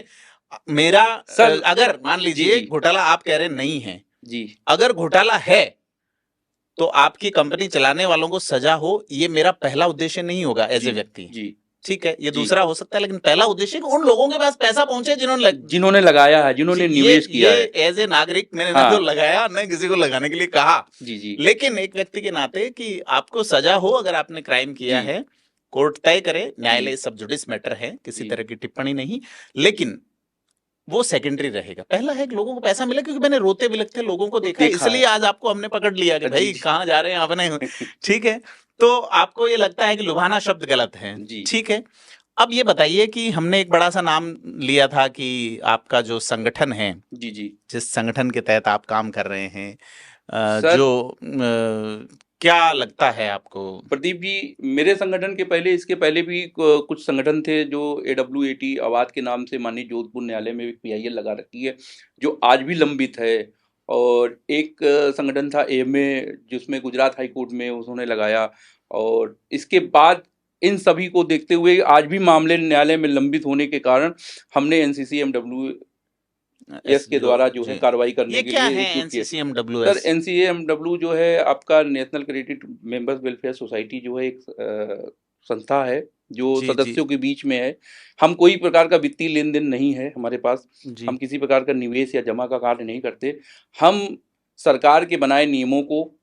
Speaker 3: मेरा सर, अगर मान लीजिए घोटाला आप कह रहे नहीं है जी, अगर घोटाला है तो आपकी कंपनी चलाने वालों को सजा हो, ये मेरा पहला उद्देश्य नहीं होगा एज ए व्यक्ति जी। ठीक है, ये दूसरा हो सकता है, लेकिन पहला उद्देश्य उन लोगों के पास पैसा पहुंचे जिन्होंने लगाया है, जिन्होंने निवेश किया है। एज ए नागरिक मैंने ना तो लगाया न किसी को लगाने के लिए कहा जी जी, लेकिन एक व्यक्ति के नाते कि आपको सजा हो अगर आपने क्राइम किया है, कोर्ट तय करे, न्यायालय सब जुडिस मैटर है, किसी तरह की टिप्पणी नहीं, लेकिन वो सेकेंडरी रहेगा। पहला है कि लोगों को पैसा मिला, क्योंकि मैंने रोते बिलखते लोगों को देखा,
Speaker 1: देखा
Speaker 3: इसलिए
Speaker 1: है।
Speaker 3: आज आपको हमने पकड़ लिया कि भाई
Speaker 1: जी।
Speaker 3: कहाँ जा रहे हैं आपने। ठीक है, तो आपको ये लगता है कि लुभाना शब्द गलत है।
Speaker 1: जी।
Speaker 3: ठीक है, अब ये बताइए कि हमने एक बड़ा सा नाम लिया था कि आपका जो संगठन है,
Speaker 1: जी, जी।
Speaker 3: जिस संगठन के तहत आप काम कर रहे हैं,
Speaker 1: सर
Speaker 3: क्या लगता है आपको?
Speaker 1: प्रदीप जी, मेरे संगठन के पहले, इसके पहले भी कुछ संगठन थे जो AWAT अवाद के नाम से माननीय जोधपुर न्यायालय में एक PIL लगा रखी है, जो आज भी लंबित है। और एक संगठन था AMA, जिसमें गुजरात हाई कोर्ट में उन्होंने लगाया। और इसके बाद इन सभी को देखते हुए आज भी मामले न्यायालय में लंबित होने के कारण हमने NCCMWS के द्वारा जो है कार्रवाई करने
Speaker 3: ये
Speaker 1: के
Speaker 3: क्या
Speaker 1: लिए
Speaker 3: है
Speaker 1: एकजुट किया।
Speaker 3: NCCMWS?
Speaker 1: सर NCCMW जो है आपका national credit members welfare society, जो है एक संस्था है जो
Speaker 3: जी,
Speaker 1: सदस्यों के बीच में है। हम कोई प्रकार का वित्तीय लेन देन नहीं है हमारे पास,
Speaker 3: जी।
Speaker 1: हम किसी प्रकार का निवेश या जमा का कार्य नहीं करते। हम सरकार के बनाए नियमों को,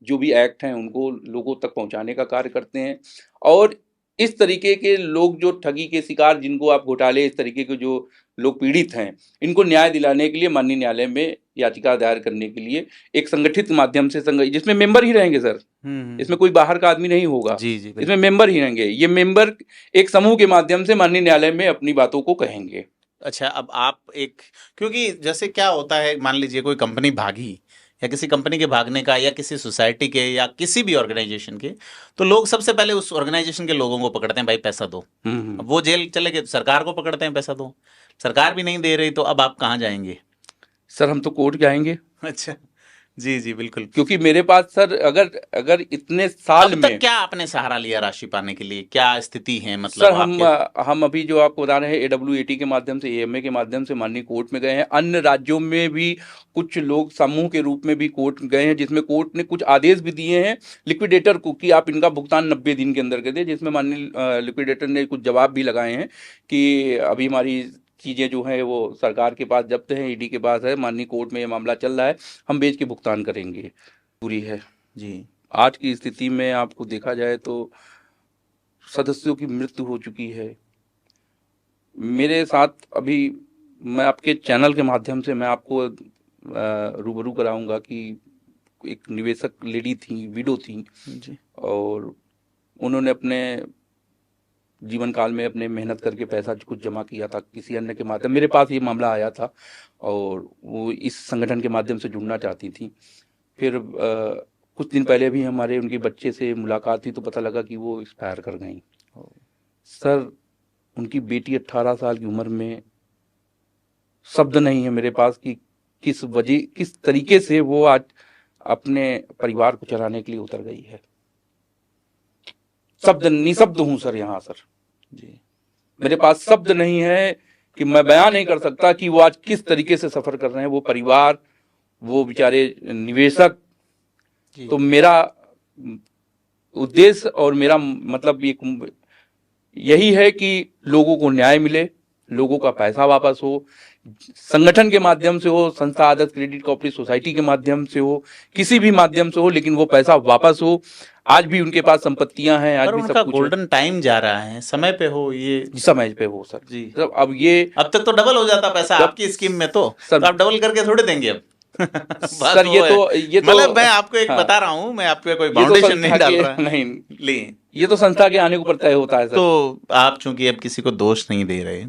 Speaker 1: जो भी एक्ट हैं, उनको लोगों तक पहुंचाने का कार्य करते हैं। और इस तरीके के लोग जो ठगी के शिकार, जिनको आप घोटाले, इस तरीके के जो लोग पीड़ित हैं, इनको न्याय दिलाने के लिए माननीय न्यायालय में याचिका दायर करने के लिए एक संगठित माध्यम से जिसमें मेंबर ही रहेंगे सर, इसमें कोई बाहर का आदमी नहीं होगा।
Speaker 3: जी जी,
Speaker 1: इसमें मेंबर ही रहेंगे। ये मेंबर एक समूह के माध्यम से माननीय न्यायालय में अपनी बातों को कहेंगे।
Speaker 3: अच्छा, अब आप एक, क्योंकि जैसे क्या होता है, मान लीजिए कोई कंपनी भागी, या किसी कंपनी के भागने का, या किसी सोसाइटी के, या किसी भी ऑर्गेनाइजेशन के, तो लोग सबसे पहले उस ऑर्गेनाइजेशन के लोगों को पकड़ते हैं, भाई पैसा दो। अब वो जेल चले गए, सरकार को पकड़ते हैं, पैसा दो। सरकार भी नहीं दे रही, तो अब आप कहाँ जाएंगे?
Speaker 1: सर हम तो कोर्ट जाएंगे।
Speaker 3: अच्छा, जी जी बिल्कुल।
Speaker 1: क्योंकि मेरे पास सर अगर इतने साल
Speaker 3: अब तक
Speaker 1: में
Speaker 3: क्या आपने सहारा लिया राशि पाने के लिए? क्या स्थिति है, मतलब
Speaker 1: सर
Speaker 3: आपके?
Speaker 1: हम अभी जो आपको बता रहे हैं AWAT के माध्यम से, AMA के माध्यम से माननीय कोर्ट में गए हैं। अन्य राज्यों में भी कुछ लोग समूह के रूप में भी कोर्ट गए हैं, जिसमें कोर्ट ने कुछ आदेश भी दिए हैं लिक्विडेटर को कि आप इनका भुगतान 90 दिन के अंदर कर दें, जिसमें माननीय लिक्विडेटर ने कुछ जवाब भी लगाए हैं कि अभी हमारी चीज़ें जो हैं वो सरकार के पास जब्त हैं, ED के पास है, माननीय कोर्ट में ये मामला चल रहा है, हम बेच के भुगतान करेंगे। पूरी है
Speaker 3: जी।
Speaker 1: आज की स्थिति में आपको देखा जाए तो सदस्यों की मृत्यु हो चुकी है। मेरे साथ अभी, मैं आपके चैनल के माध्यम से मैं आपको रूबरू कराऊंगा कि एक निवेशक लेडी थी, विडो थी
Speaker 3: जी।
Speaker 1: और उन्होंने अपने जीवन काल में अपने मेहनत करके पैसा कुछ जमा किया था किसी अन्य के माध्यम। मेरे पास ये मामला आया था और वो इस संगठन के माध्यम से जुड़ना चाहती थी। फिर कुछ दिन पहले भी हमारे उनके बच्चे से मुलाकात थी तो पता लगा कि वो एक्सपायर कर गई। सर उनकी बेटी 18 साल की उम्र में, शब्द नहीं है मेरे पास कि किस तरीके से वो आज अपने परिवार को चलाने के लिए उतर गई है। शब्द निशब्द हूं सर यहाँ सर जी, मेरे पास शब्द नहीं है कि मैं बयान नहीं कर सकता कि वो आज किस तरीके से सफर कर रहे हैं वो परिवार, वो बेचारे निवेशक। तो मेरा उद्देश्य और मेरा मतलब यही है कि लोगों को न्याय मिले, लोगों का पैसा वापस हो, संगठन के माध्यम से हो, संस्था आदर्श क्रेडिट कोऑपरेटिव सोसाइटी के माध्यम से हो, किसी भी माध्यम से हो, लेकिन वो पैसा वापस हो। आज भी उनके पास संपत्तियां हैं, आज भी
Speaker 3: उनका गोल्डन टाइम जा रहा है, समय पे हो, ये समय पे हो सर जी। अब तक तो डबल हो जाता पैसा आपकी स्कीम में, तो आप डबल करके थोड़े देंगे अब।
Speaker 1: सर ये तो
Speaker 3: मतलब मैं आपको एक बता रहा हूँ, मैं आपको कोई फाउंडेशन नहीं डाल रहा, नहीं,
Speaker 1: ये तो संस्था के आने के ऊपर तय होता है सर।
Speaker 3: तो आप चूंकि अब किसी को दोष नहीं दे रहे,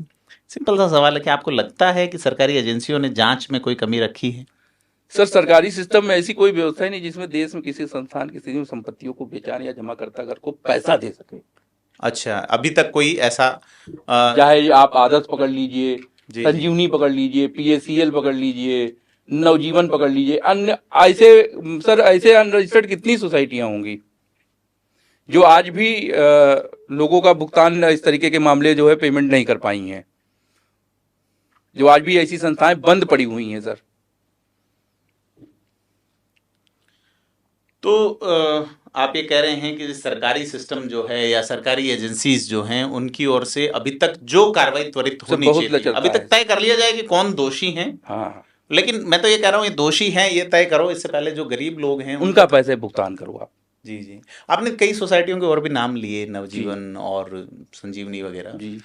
Speaker 3: सिंपल सा सवाल है कि आपको लगता है कि सरकारी एजेंसियों ने जांच में कोई कमी रखी है?
Speaker 1: सर सरकारी सिस्टम में ऐसी कोई व्यवस्था ही नहीं जिसमें देश में किसी संस्थान किसी संपत्तियों को बेचाने या जमाकर्ता को पैसा दे सके।
Speaker 3: अच्छा, अभी तक कोई ऐसा
Speaker 1: चाहे आप आदर्श पकड़ लीजिए, संजीवनी पकड़ लीजिए, PACL पकड़ लीजिए, नवजीवन पकड़ लीजिए, अन्य ऐसे अनरजिस्टर्ड कितनी सोसाइटियां होंगी जो आज भी लोगों का भुगतान इस तरीके के मामले जो है पेमेंट नहीं कर पाई हैं, जो आज भी ऐसी संस्थाएं बंद पड़ी हुई हैं सर।
Speaker 3: तो आप ये कह रहे हैं कि सरकारी सिस्टम जो है या सरकारी एजेंसीज जो हैं उनकी ओर से अभी तक जो कार्रवाई त्वरित होनी चाहिए, अभी तक तय कर लिया जाए कि कौन दोषी हैं।
Speaker 1: हाँ,
Speaker 3: लेकिन मैं तो ये कह रहा हूँ, ये दोषी हैं ये तय करो, इससे पहले जो गरीब लोग हैं
Speaker 1: उनका पैसे भुगतान करो आप।
Speaker 3: जी जी। आपने कई सोसाइटियों के और भी नाम लिए, नवजीवन और संजीवनी वगैरह जी,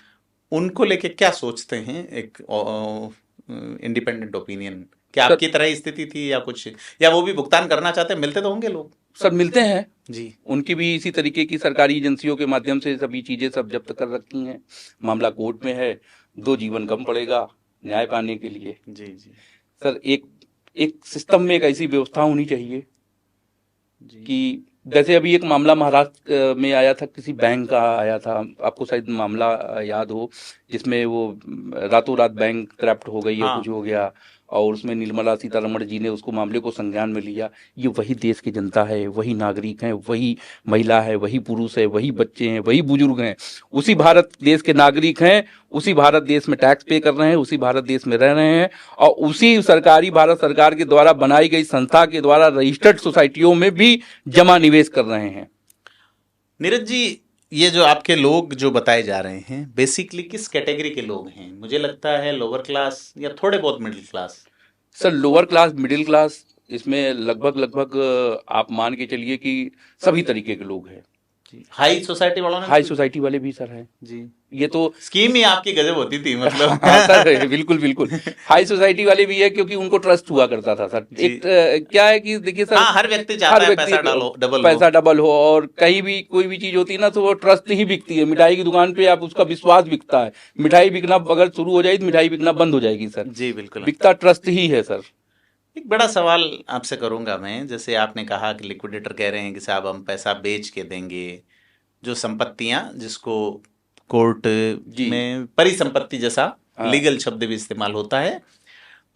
Speaker 3: उनको लेके क्या सोचते हैं, एक इंडिपेंडेंट ओपिनियन? क्या आपकी तरह ही स्थिति थी या कुछ, या वो भी भुगतान करना चाहते हैं? मिलते तो होंगे लोग।
Speaker 1: सर मिलते हैं
Speaker 3: जी।
Speaker 1: उनकी भी इसी तरीके की सरकारी एजेंसियों के माध्यम से सभी चीजें सब जब्त कर रखी हैं। मामला कोर्ट में है, 2 जीवन कम पड़ेगा न्याय पाने के लिए।
Speaker 3: जी जी
Speaker 1: सर एक सिस्टम में एक ऐसी व्यवस्था होनी चाहिए
Speaker 3: जी।
Speaker 1: कि जैसे अभी एक मामला महाराष्ट्र में आया था, किसी बैंक का आया था, आपको शायद मामला याद हो, जिसमें वो रातों रात बैंक करप्ट हो गई या
Speaker 3: हाँ।
Speaker 1: कुछ हो गया, और उसमें निर्मला सीतारमण जी ने उसको मामले को संज्ञान में लिया। ये वही देश की जनता है, वही नागरिक हैं, वही महिला है, वही पुरुष है, वही बच्चे हैं, वही बुजुर्ग हैं, उसी भारत देश के नागरिक हैं, उसी भारत देश में टैक्स पे कर रहे हैं, उसी भारत देश में रह रहे हैं, और उसी सरकारी भारत सरकार के द्वारा बनाई गई संस्था के द्वारा रजिस्टर्ड सोसाइटियों में भी जमा निवेश कर रहे हैं।
Speaker 3: नीरज जी, ये जो आपके लोग जो बताए जा रहे हैं बेसिकली किस कैटेगरी के लोग हैं? मुझे लगता है लोअर क्लास या थोड़े बहुत middle class.
Speaker 1: Sir lower class, middle class, इसमें लगभग आप मान के चलिए कि सभी तरीके के लोग हैं।
Speaker 3: हाई सोसाइटी वालों ने?
Speaker 1: हाई सोसाइटी वाले भी सर हैं
Speaker 3: जी।
Speaker 1: ये तो
Speaker 3: स्कीम ही आपकी गजब होती थी मतलब।
Speaker 1: हाँ सर, बिल्कुल बिल्कुल हाई सोसाइटी वाले भी है, क्योंकि उनको ट्रस्ट हुआ करता था सर। एक क्या है कि देखिए सर,
Speaker 3: हाँ, हर व्यक्ति चाहता है पैसा
Speaker 1: डबल हो, और कहीं भी कोई भी चीज होती है ना तो वो ट्रस्ट ही बिकती है। मिठाई की दुकान पे आप उसका विश्वास बिकता है, मिठाई बिकना अगर शुरू हो जाएगी तो मिठाई बिकना बंद हो जाएगी सर।
Speaker 3: जी बिल्कुल,
Speaker 1: बिकता ट्रस्ट ही है सर।
Speaker 3: एक बड़ा सवाल आपसे करूंगा मैं, जैसे आपने कहा कि लिक्विडेटर कह रहे हैं कि साहब हम पैसा बेच के देंगे, जो संपत्तियां जिसको कोर्ट में परिसंपत्ति जैसा लीगल शब्द भी इस्तेमाल होता है,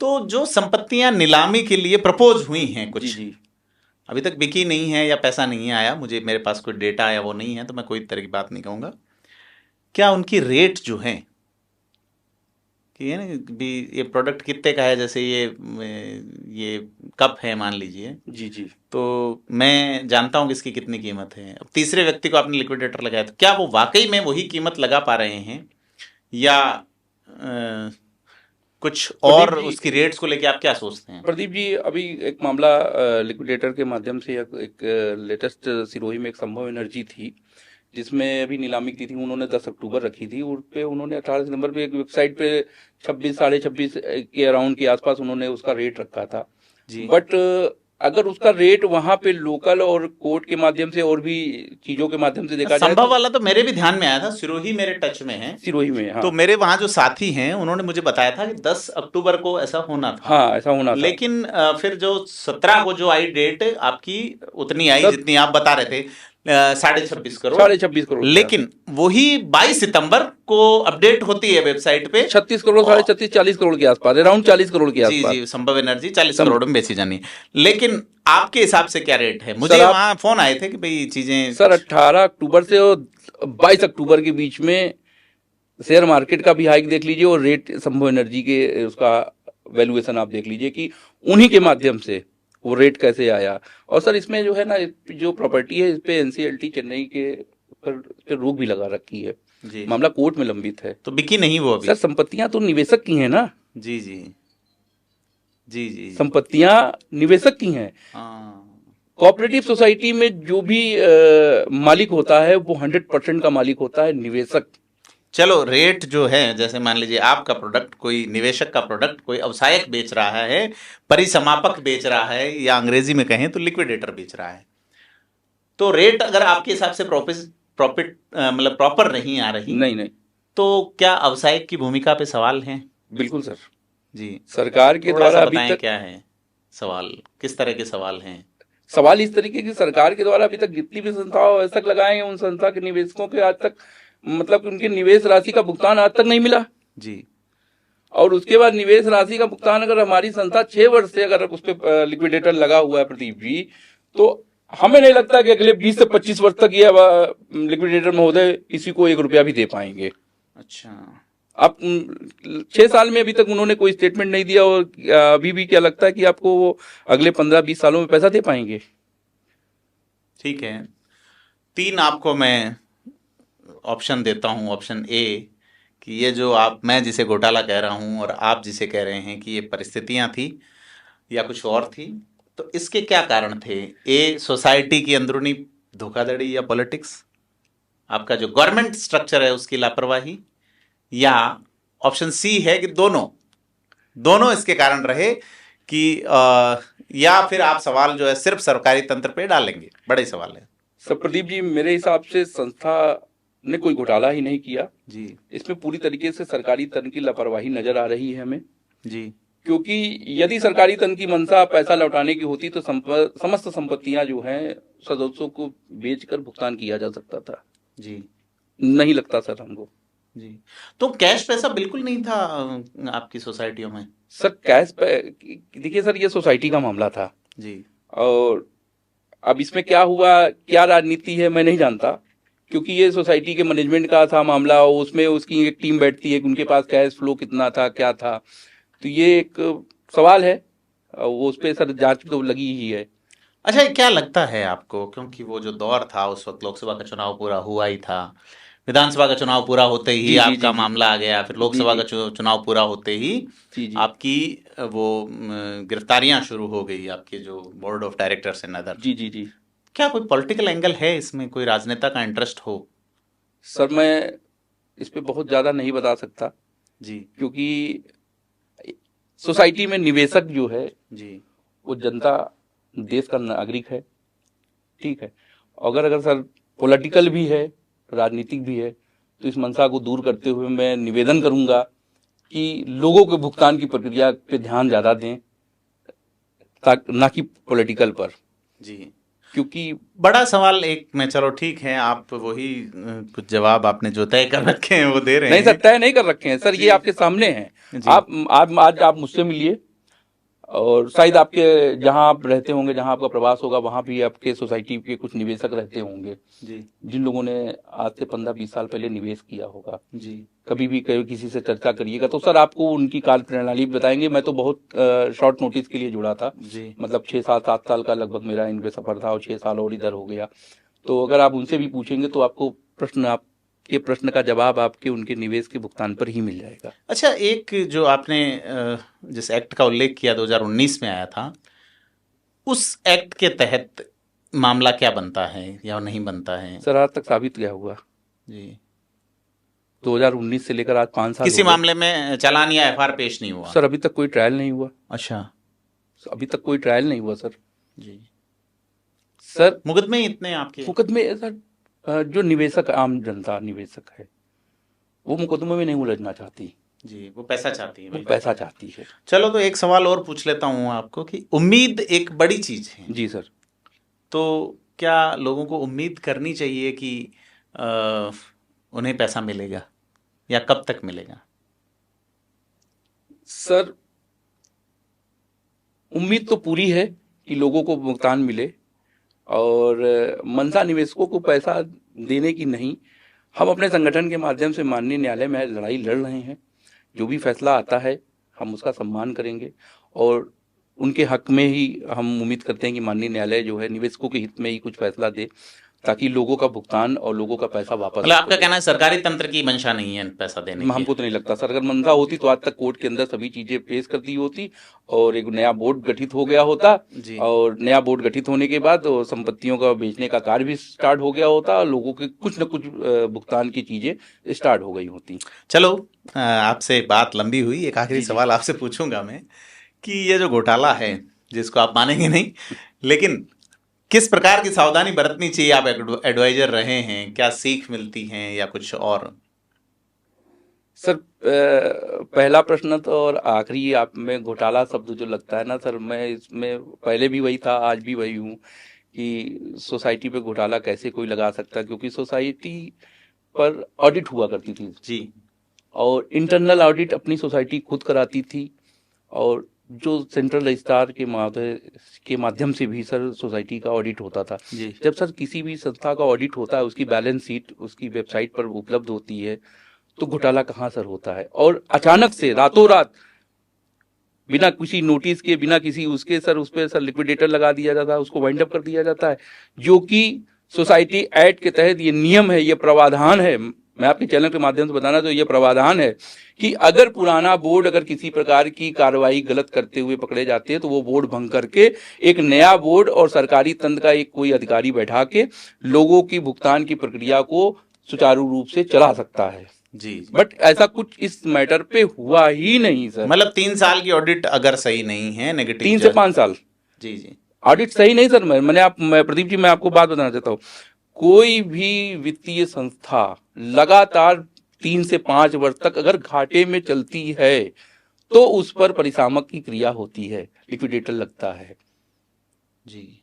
Speaker 3: तो जो संपत्तियां नीलामी के लिए प्रपोज हुई हैं कुछ,
Speaker 1: जी।
Speaker 3: अभी तक बिकी नहीं है या पैसा नहीं आया, मुझे मेरे पास कोई डेटा आया वो नहीं है, तो मैं कोई तरह की बात नहीं कहूँगा, क्या उनकी रेट जो है कि है ना भी ये प्रोडक्ट कितने का है, जैसे ये कप है मान लीजिए,
Speaker 1: जी जी,
Speaker 3: तो मैं जानता हूँ कि इसकी कितनी कीमत है। अब तीसरे व्यक्ति को आपने लिक्विडेटर लगाया, तो क्या वो वाकई में वही कीमत लगा पा रहे हैं या कुछ और? उसकी रेट्स को लेके आप क्या सोचते हैं?
Speaker 1: प्रदीप जी, अभी एक मामला लिक्विडेटर के माध्यम से एक लेटेस्ट सिरोही में एक संभव एनर्जी थी, जिसमें अभी नीलामी की थी उन्होंने 10 अक्टूबर रखी थी। उस पे उन्होंने 18 सितंबर पे एक वेबसाइट पे 26 साढ़े 26 के अराउंड के आसपास उन्होंने उसका रेट रखा था जी। बट अगर उसका रेट वहां पे लोकल और कोर्ट के माध्यम से और भी चीजों के माध्यम से देखा जाए,
Speaker 3: संभव वाला तो मेरे भी ध्यान में आया था, सिरोही मेरे टच में है,
Speaker 1: सिरोही में। हाँ।
Speaker 3: तो मेरे वहां जो साथी हैं उन्होंने मुझे बताया था कि 10 अक्टूबर को ऐसा होना था।
Speaker 1: हाँ, ऐसा होना था,
Speaker 3: लेकिन फिर जो 17 को जो आई डेट आपकी उतनी आई जितनी आप बता रहे थे, 26.5 करोड़, लेकिन वही 22 सितंबर को अपडेट होती है वेबसाइट पे
Speaker 1: 36 करोड़, 36.5, 40 करोड़ के आसपास, अराउंड 40 करोड़ के आसपास।
Speaker 3: जी, संभव एनर्जी 40 करोड़ में बेची जानी है। लेकिन आपके हिसाब से क्या रेट है? मुझे वहां फोन आए थे कि भाई चीजें
Speaker 1: सर 18 अक्टूबर से 22 अक्टूबर के बीच में शेयर मार्केट का भी हाइक देख लीजिए और रेट संभव एनर्जी के उसका वैल्यूएशन आप देख लीजिए कि उन्हीं के माध्यम से वो रेट कैसे आया। और सर इसमें जो है ना, जो प्रॉपर्टी है इस पे एनसीएलटी चेन्नई के पर रोक भी लगा रखी है जी। मामला कोर्ट में लंबित है,
Speaker 3: तो बिकी नहीं वो अभी।
Speaker 1: सर संपत्तियां तो निवेशक की हैं ना।
Speaker 3: जी जी जी जी,
Speaker 1: संपत्तियां निवेशक की हैं। कोऑपरेटिव सोसाइटी में जो भी मालिक होता है वो 100% का मालिक होता है निवेशक।
Speaker 3: चलो रेट जो है, जैसे मान लीजिए आपका प्रोडक्ट कोई निवेशक का प्रोडक्ट कोई अवसायक बेच रहा है, परिसमापक बेच रहा है, या अंग्रेजी में कहें तो लिक्विडेटर बेच रहा है, तो रेट अगर आपके हिसाब से प्रॉफिट मतलब प्रॉपर नहीं आ रही, नहीं, तो क्या अवसायक की भूमिका पे सवाल है?
Speaker 1: बिल्कुल सर
Speaker 3: जी।
Speaker 1: सरकार के द्वारा
Speaker 3: अभी तक क्या है सवाल, किस तरह के सवाल हैं?
Speaker 1: सवाल इस तरीके की, सरकार के द्वारा अभी तक जितनी भी संस्थाओं तक लगाए हैं उन संस्था के निवेशकों के आज तक मतलब उनकी निवेश राशि का भुगतान आज तक नहीं मिला
Speaker 3: जी।
Speaker 1: और उसके बाद निवेश राशि का भुगतान अगर हमारी संस्था 6 वर्ष से अगर उस पर लिक्विडेटर लगा हुआ है प्रदीप जी, तो हमें नहीं लगता कि अगले 20 से 25 वर्ष तक ये लिक्विडेटर महोदय किसी को 1 रुपया भी दे पाएंगे।
Speaker 3: अच्छा,
Speaker 1: अब 6 साल में अभी तक उन्होंने कोई स्टेटमेंट नहीं दिया और अभी भी क्या लगता है कि आपको वो अगले 15-20 सालों में पैसा दे पाएंगे?
Speaker 3: ठीक है, 3 आपको मैं ऑप्शन देता हूं। ऑप्शन ए कि ये जो मैं जिसे घोटाला कह रहा हूं और आप जिसे कह रहे हैं कि ये परिस्थितियां थी या कुछ और थी, तो इसके क्या कारण थे? ए सोसाइटी की अंदरूनी धोखाधड़ी या पॉलिटिक्स, आपका जो गवर्नमेंट स्ट्रक्चर है उसकी लापरवाही, या ऑप्शन सी है कि दोनों इसके कारण रहे कि या फिर आप सवाल जो है सिर्फ सरकारी तंत्र पे डालेंगे? बड़े सवाल है
Speaker 1: सर प्रदीप जी, मेरे हिसाब से संस्था ने कोई घोटाला ही नहीं किया
Speaker 3: जी।
Speaker 1: इसमें पूरी तरीके से सरकारी तंत्र की लापरवाही नजर आ रही है हमें
Speaker 3: जी।
Speaker 1: क्योंकि यदि सरकारी तंत्र की मंशा पैसा लौटाने की होती तो समस्त संपत्तियां जो हैं सदस्यों को बेचकर भुगतान किया जा सकता था
Speaker 3: जी।
Speaker 1: नहीं लगता सर हमको
Speaker 3: जी। तो कैश पैसा बिल्कुल नहीं था आपकी सोसाइटियों में?
Speaker 1: सर देखिए सर, ये सोसाइटी का मामला था
Speaker 3: जी।
Speaker 1: और अब इसमें क्या हुआ, क्या राजनीति है, मैं नहीं जानता क्योंकि ये सोसाइटी के मैनेजमेंट का था मामला। उसमें उसकी एक टीम बैठती है कि उनके पास कैश फ्लो कितना था, क्या था, तो ये एक सवाल है, वो उस पर सर जांच तो लगी ही है।
Speaker 3: अच्छा, क्या लगता है आपको, क्योंकि वो जो दौर था उस वक्त लोकसभा का चुनाव पूरा हुआ ही था, विधानसभा का चुनाव पूरा होते ही आपका मामला आ गया, फिर लोकसभा का चुनाव पूरा होते ही आपकी वो गिरफ्तारियां शुरू हो गई, आपके जो board of directors and other.
Speaker 1: जी जी जी।
Speaker 3: क्या कोई पॉलिटिकल एंगल है इसमें, कोई राजनेता का इंटरेस्ट हो?
Speaker 1: सर मैं इस पे बहुत ज्यादा नहीं बता सकता
Speaker 3: जी,
Speaker 1: क्योंकि सोसाइटी में निवेशक जो है
Speaker 3: जी,
Speaker 1: वो जनता, देश का नागरिक है, ठीक है। अगर सर पॉलिटिकल भी है, राजनीतिक भी है, तो इस मंशा को दूर करते हुए मैं निवेदन करूंगा कि लोगों के भुगतान की प्रक्रिया पे ध्यान ज्यादा दें, ना कि पॉलिटिकल पर।
Speaker 3: जी,
Speaker 1: क्योंकि
Speaker 3: बड़ा सवाल एक में, चलो ठीक है, आप वही कुछ जवाब आपने जो तय कर रखे हैं वो दे रहे हैं।
Speaker 1: नहीं सर, तय नहीं कर रखे हैं सर, ये आपके सामने हैं। आज आप मुझसे मिलिए और शायद आपके जहां आप रहते होंगे, जहां आपका प्रवास होगा, वहां भी आपके सोसाइटी के कुछ निवेशक रहते होंगे
Speaker 3: जी,
Speaker 1: जिन लोगों ने आज से 15-20 साल पहले निवेश किया होगा
Speaker 3: जी।
Speaker 1: कभी भी किसी से चर्चा करिएगा तो सर आपको उनकी कार्य प्रणाली बताएंगे। मैं तो बहुत शॉर्ट नोटिस के लिए जुड़ा था
Speaker 3: जी,
Speaker 1: मतलब 6-7 साल का लगभग मेरा इनके सफर था और 6 साल और इधर हो गया। तो अगर आप उनसे भी पूछेंगे तो आपको आपके प्रश्न का जवाब आपके उनके निवेश के भुगतान पर ही मिल जाएगा।
Speaker 3: अच्छा, एक जो आपने जिस एक्ट का उल्लेख किया 2019 में आया था, उस एक्ट के तहत मामला क्या बनता है या नहीं बनता है?
Speaker 1: सर आज तक साबित क्या हुआ
Speaker 3: जी,
Speaker 1: 2019 से लेकर आज 5 साल
Speaker 3: किसी मामले में चालान या एफआईआर पेश नहीं हुआ?
Speaker 1: सर अभी तक कोई ट्रायल नहीं हुआ।
Speaker 3: अच्छा,
Speaker 1: अभी तक कोई ट्रायल नहीं हुआ सर।
Speaker 3: जी।
Speaker 1: सर
Speaker 3: मुकदमे इतने आपके?
Speaker 1: मुकदमे सर जो निवेशक, आम जनता निवेशक है वो मुकदमे में नहीं उलझना चाहती
Speaker 3: जी, वो पैसा चाहती है,
Speaker 1: वो पैसा चाहती है।
Speaker 3: चलो तो एक सवाल और पूछ लेता हूँ आपको कि उम्मीद एक बड़ी चीज है।
Speaker 1: जी सर।
Speaker 3: तो क्या लोगों को उम्मीद करनी चाहिए कि उन्हें पैसा मिलेगा या कब तक मिलेगा?
Speaker 1: सर उम्मीद तो पूरी है कि लोगों को भुगतान मिले और मंशा निवेशकों को पैसा देने की नहीं। हम अपने संगठन के माध्यम से माननीय न्यायालय में लड़ाई लड़ रहे हैं। जो भी फैसला आता है हम उसका सम्मान करेंगे और उनके हक में ही हम उम्मीद करते हैं कि माननीय न्यायालय जो है निवेशकों के हित में ही कुछ फैसला दे ताकि लोगों का भुगतान और लोगों का पैसा वापस।
Speaker 3: मतलब आपका कहना है सरकारी तंत्र की मंशा नहीं है पैसा देने की?
Speaker 1: हमको तो नहीं लगता सर, अगर मंशा होती तो आज तक कोर्ट के अंदर सभी चीजें पेश कर दी होती और एक नया बोर्ड गठित हो गया होता
Speaker 3: जी।
Speaker 1: और नया बोर्ड गठित होने के बाद संपत्तियों का बेचने का कार्य भी स्टार्ट हो गया होता और लोगों के कुछ न कुछ भुगतान की चीजें स्टार्ट हो गई होती।
Speaker 3: चलो आपसे बात लंबी हुई, एक आखिरी सवाल आपसे पूछूंगा मैं कि ये जो घोटाला है जिसको आप मानेंगे नहीं, लेकिन किस प्रकार की सावधानी बरतनी चाहिए? आप एडवाइजर रहे हैं, क्या सीख मिलती है या कुछ और?
Speaker 1: सर पहला प्रश्न तो और आखिरी आप में घोटाला शब्द जो लगता है ना सर, मैं इसमें पहले भी वही था, आज भी वही हूँ कि सोसाइटी पे घोटाला कैसे कोई लगा सकता, क्योंकि सोसाइटी पर ऑडिट हुआ करती थी
Speaker 3: जी,
Speaker 1: और इंटरनल ऑडिट अपनी सोसाइटी खुद कराती थी और जो सेंट्रल रजिस्ट्रार के माध्यम से भी सर सोसाइटी का ऑडिट होता था
Speaker 3: जी।
Speaker 1: जब सर किसी भी संस्था का ऑडिट होता है उसकी बैलेंस शीट उसकी वेबसाइट पर उपलब्ध होती है तो घोटाला कहाँ सर होता है? और अचानक से रातों रात बिना किसी नोटिस के, बिना किसी उसके सर उस पर सर लिक्विडेटर लगा दिया जाता है, उसको वाइंड अप कर दिया जाता है, जो कि सोसाइटी एक्ट के तहत ये नियम है, ये प्रावधान है। मैं आपके चैनल के माध्यम से बताना तो ये प्रावधान है कि अगर पुराना बोर्ड अगर किसी प्रकार की कार्रवाई गलत करते हुए पकड़े जाते हैं तो वो बोर्ड भंग करके एक नया बोर्ड और सरकारी तंत्र का एक कोई अधिकारी बैठा के लोगों की भुगतान की प्रक्रिया को सुचारू रूप से चला सकता है।
Speaker 3: जी।
Speaker 1: बट ऐसा कुछ इस मैटर पे हुआ ही नहीं सर।
Speaker 3: मतलब 3 साल की ऑडिट अगर सही नहीं है, नेगेटिव
Speaker 1: 3 से 5 साल
Speaker 3: जी जी
Speaker 1: ऑडिट सही नहीं सर। मैं प्रदीप जी, मैं आपको बात बताना चाहता हूँ, कोई भी वित्तीय संस्था लगातार 3 से 5 वर्ष तक अगर घाटे में चलती है तो उस पर परिसामक की क्रिया होती है, लिक्विडेटर लगता है
Speaker 3: जी।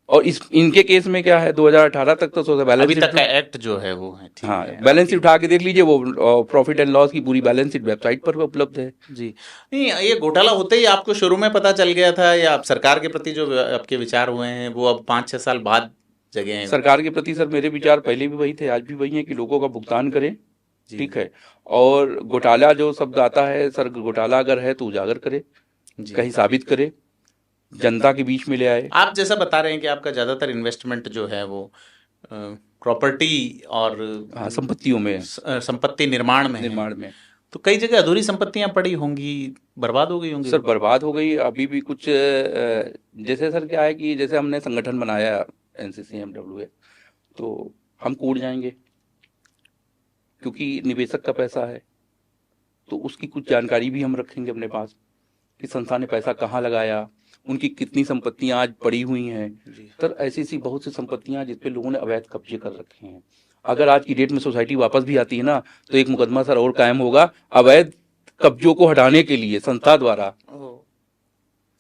Speaker 1: और इनके केस में क्या है, 2018 तक तो बैलेंस
Speaker 3: अभी
Speaker 1: शीट
Speaker 3: तक का एक्ट जो है वो है, ठीक
Speaker 1: हाँ,
Speaker 3: है।
Speaker 1: बैलेंस शीट उठा के देख लीजिए, वो प्रॉफिट एंड लॉस की पूरी बैलेंस शीट वेबसाइट पर उपलब्ध है
Speaker 3: जी। नहीं, ये घोटाला होते ही आपको शुरू में पता चल गया था, या आप सरकार के प्रति जो आपके विचार हुए हैं वो अब 5-6 साल बाद जगह हैं?
Speaker 1: सरकार के प्रति सर मेरे विचार पहले भी वही थे, आज भी वही है कि लोगों का भुगतान करें, ठीक है। और घोटाला जो शब्द आता है सर, घोटाला अगर है तो उजागर करे, कहीं साबित करे, जनता के बीच में ले आए।
Speaker 3: आप जैसा बता रहे हैं कि आपका ज्यादातर इन्वेस्टमेंट जो है वो प्रॉपर्टी और
Speaker 1: संपत्तियों में,
Speaker 3: संपत्ति निर्माण में तो कई जगह अधूरी संपत्तियां पड़ी होंगी, बर्बाद हो गई होंगी।
Speaker 1: सर बर्बाद हो गई, अभी भी कुछ जैसे सर क्या है कि जैसे हमने संगठन बनाया NCCMWA, तो हम कूद जाएंगे क्योंकि निवेशक का पैसा है, तो उसकी कुछ जानकारी भी हम रखेंगे अपने पास कि संस्था ने पैसा कहाँ लगाया, उनकी कितनी संपत्तियां आज पड़ी हुई हैं। सर ऐसी बहुत सी संपत्तियां जिसपे लोगों ने अवैध कब्जे कर रखे हैं, अगर आज की डेट में सोसाइटी वापस भी आती है ना तो एक मुकदमा सर और कायम होगा अवैध कब्जों को हटाने के लिए संस्था द्वारा।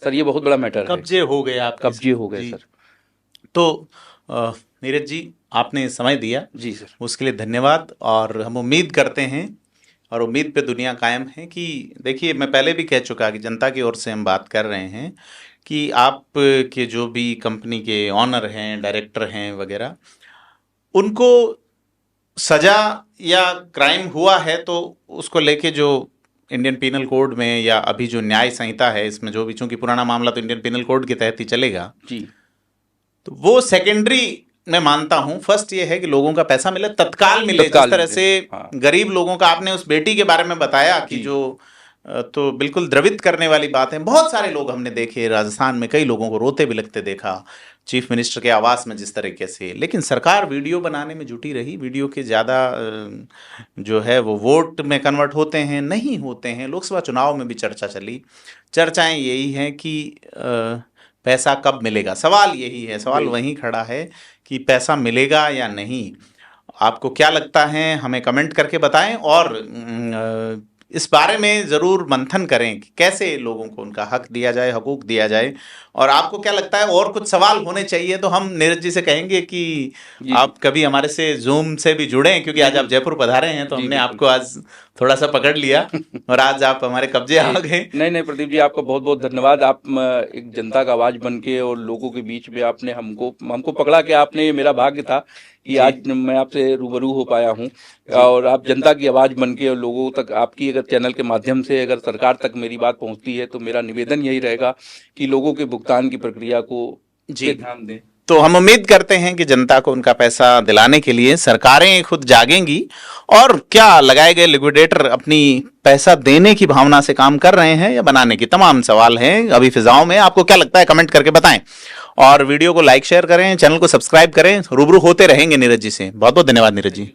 Speaker 1: सर ये बहुत बड़ा मैटर है,
Speaker 3: कब्जे हो गए, आप
Speaker 1: कब्जे हो गए सर।
Speaker 3: तो नीरज जी, आपने समय दिया
Speaker 1: जी सर, उसके
Speaker 3: लिए धन्यवाद। और हम उम्मीद करते हैं और उम्मीद पे दुनिया कायम है कि देखिए, मैं पहले भी कह चुका कि जनता की ओर से हम बात कर रहे हैं कि आप के जो भी कंपनी के ऑनर हैं, डायरेक्टर हैं वगैरह, उनको सजा या क्राइम हुआ है तो उसको लेके जो इंडियन पिनल कोड में या अभी जो न्याय संहिता है इसमें जो भी, चूंकि पुराना मामला तो इंडियन पिनल कोड के तहत ही चलेगा
Speaker 1: जी,
Speaker 3: तो वो सेकेंडरी मैं मानता हूं। फर्स्ट ये है कि लोगों का पैसा मिले, तत्काल मिले। जिस तरह से गरीब लोगों का आपने उस बेटी के बारे में बताया कि जो, तो बिल्कुल द्रवित करने वाली बात है। बहुत सारे लोग हमने देखे, राजस्थान में कई लोगों को रोते बिलखते देखा चीफ मिनिस्टर के आवास में जिस तरीके से, लेकिन सरकार वीडियो बनाने में जुटी रही। वीडियो के ज़्यादा जो है वो वोट में कन्वर्ट होते हैं, नहीं होते हैं। लोकसभा चुनाव में भी चर्चा चली, चर्चाएं यही हैं कि पैसा कब मिलेगा, सवाल यही है, सवाल वहीं खड़ा है कि पैसा मिलेगा या नहीं। आपको क्या लगता है हमें कमेंट करके बताएं, और इस बारे में ज़रूर मंथन करें कि कैसे लोगों को उनका हक दिया जाए, हकूक दिया जाए। और आपको क्या लगता है और कुछ सवाल होने चाहिए तो हम नीरज जी से कहेंगे कि आप कभी हमारे से जूम से भी जुड़ें, क्योंकि आज आप जयपुर पधारे हैं तो हमने आपको आज थोड़ा सा पकड़ लिया और आज आप हमारे कब्जे आ गए।
Speaker 1: नहीं प्रदीप जी, आपका बहुत बहुत धन्यवाद। आप एक जनता का आवाज बन के और लोगों के बीच में आपने हमको पकड़ा कि आपने, ये मेरा भाग्य था कि आज मैं आपसे रूबरू हो पाया हूं। और आप जनता की आवाज बन के और लोगों तक, आपकी अगर चैनल के माध्यम से अगर सरकार तक मेरी बात पहुंचती है तो मेरा निवेदन यही रहेगा कि लोगों के भुगतान की प्रक्रिया को ध्यान दें।
Speaker 3: तो हम उम्मीद करते हैं कि जनता को उनका पैसा दिलाने के लिए सरकारें खुद जागेंगी, और क्या लगाए गए लिक्विडेटर अपनी पैसा देने की भावना से काम कर रहे हैं या बनाने की, तमाम सवाल हैं अभी फिजाओं में। आपको क्या लगता है कमेंट करके बताएं, और वीडियो को लाइक शेयर करें, चैनल को सब्सक्राइब करें। रूबरू होते रहेंगे नीरज जी से। बहुत बहुत धन्यवाद नीरज जी।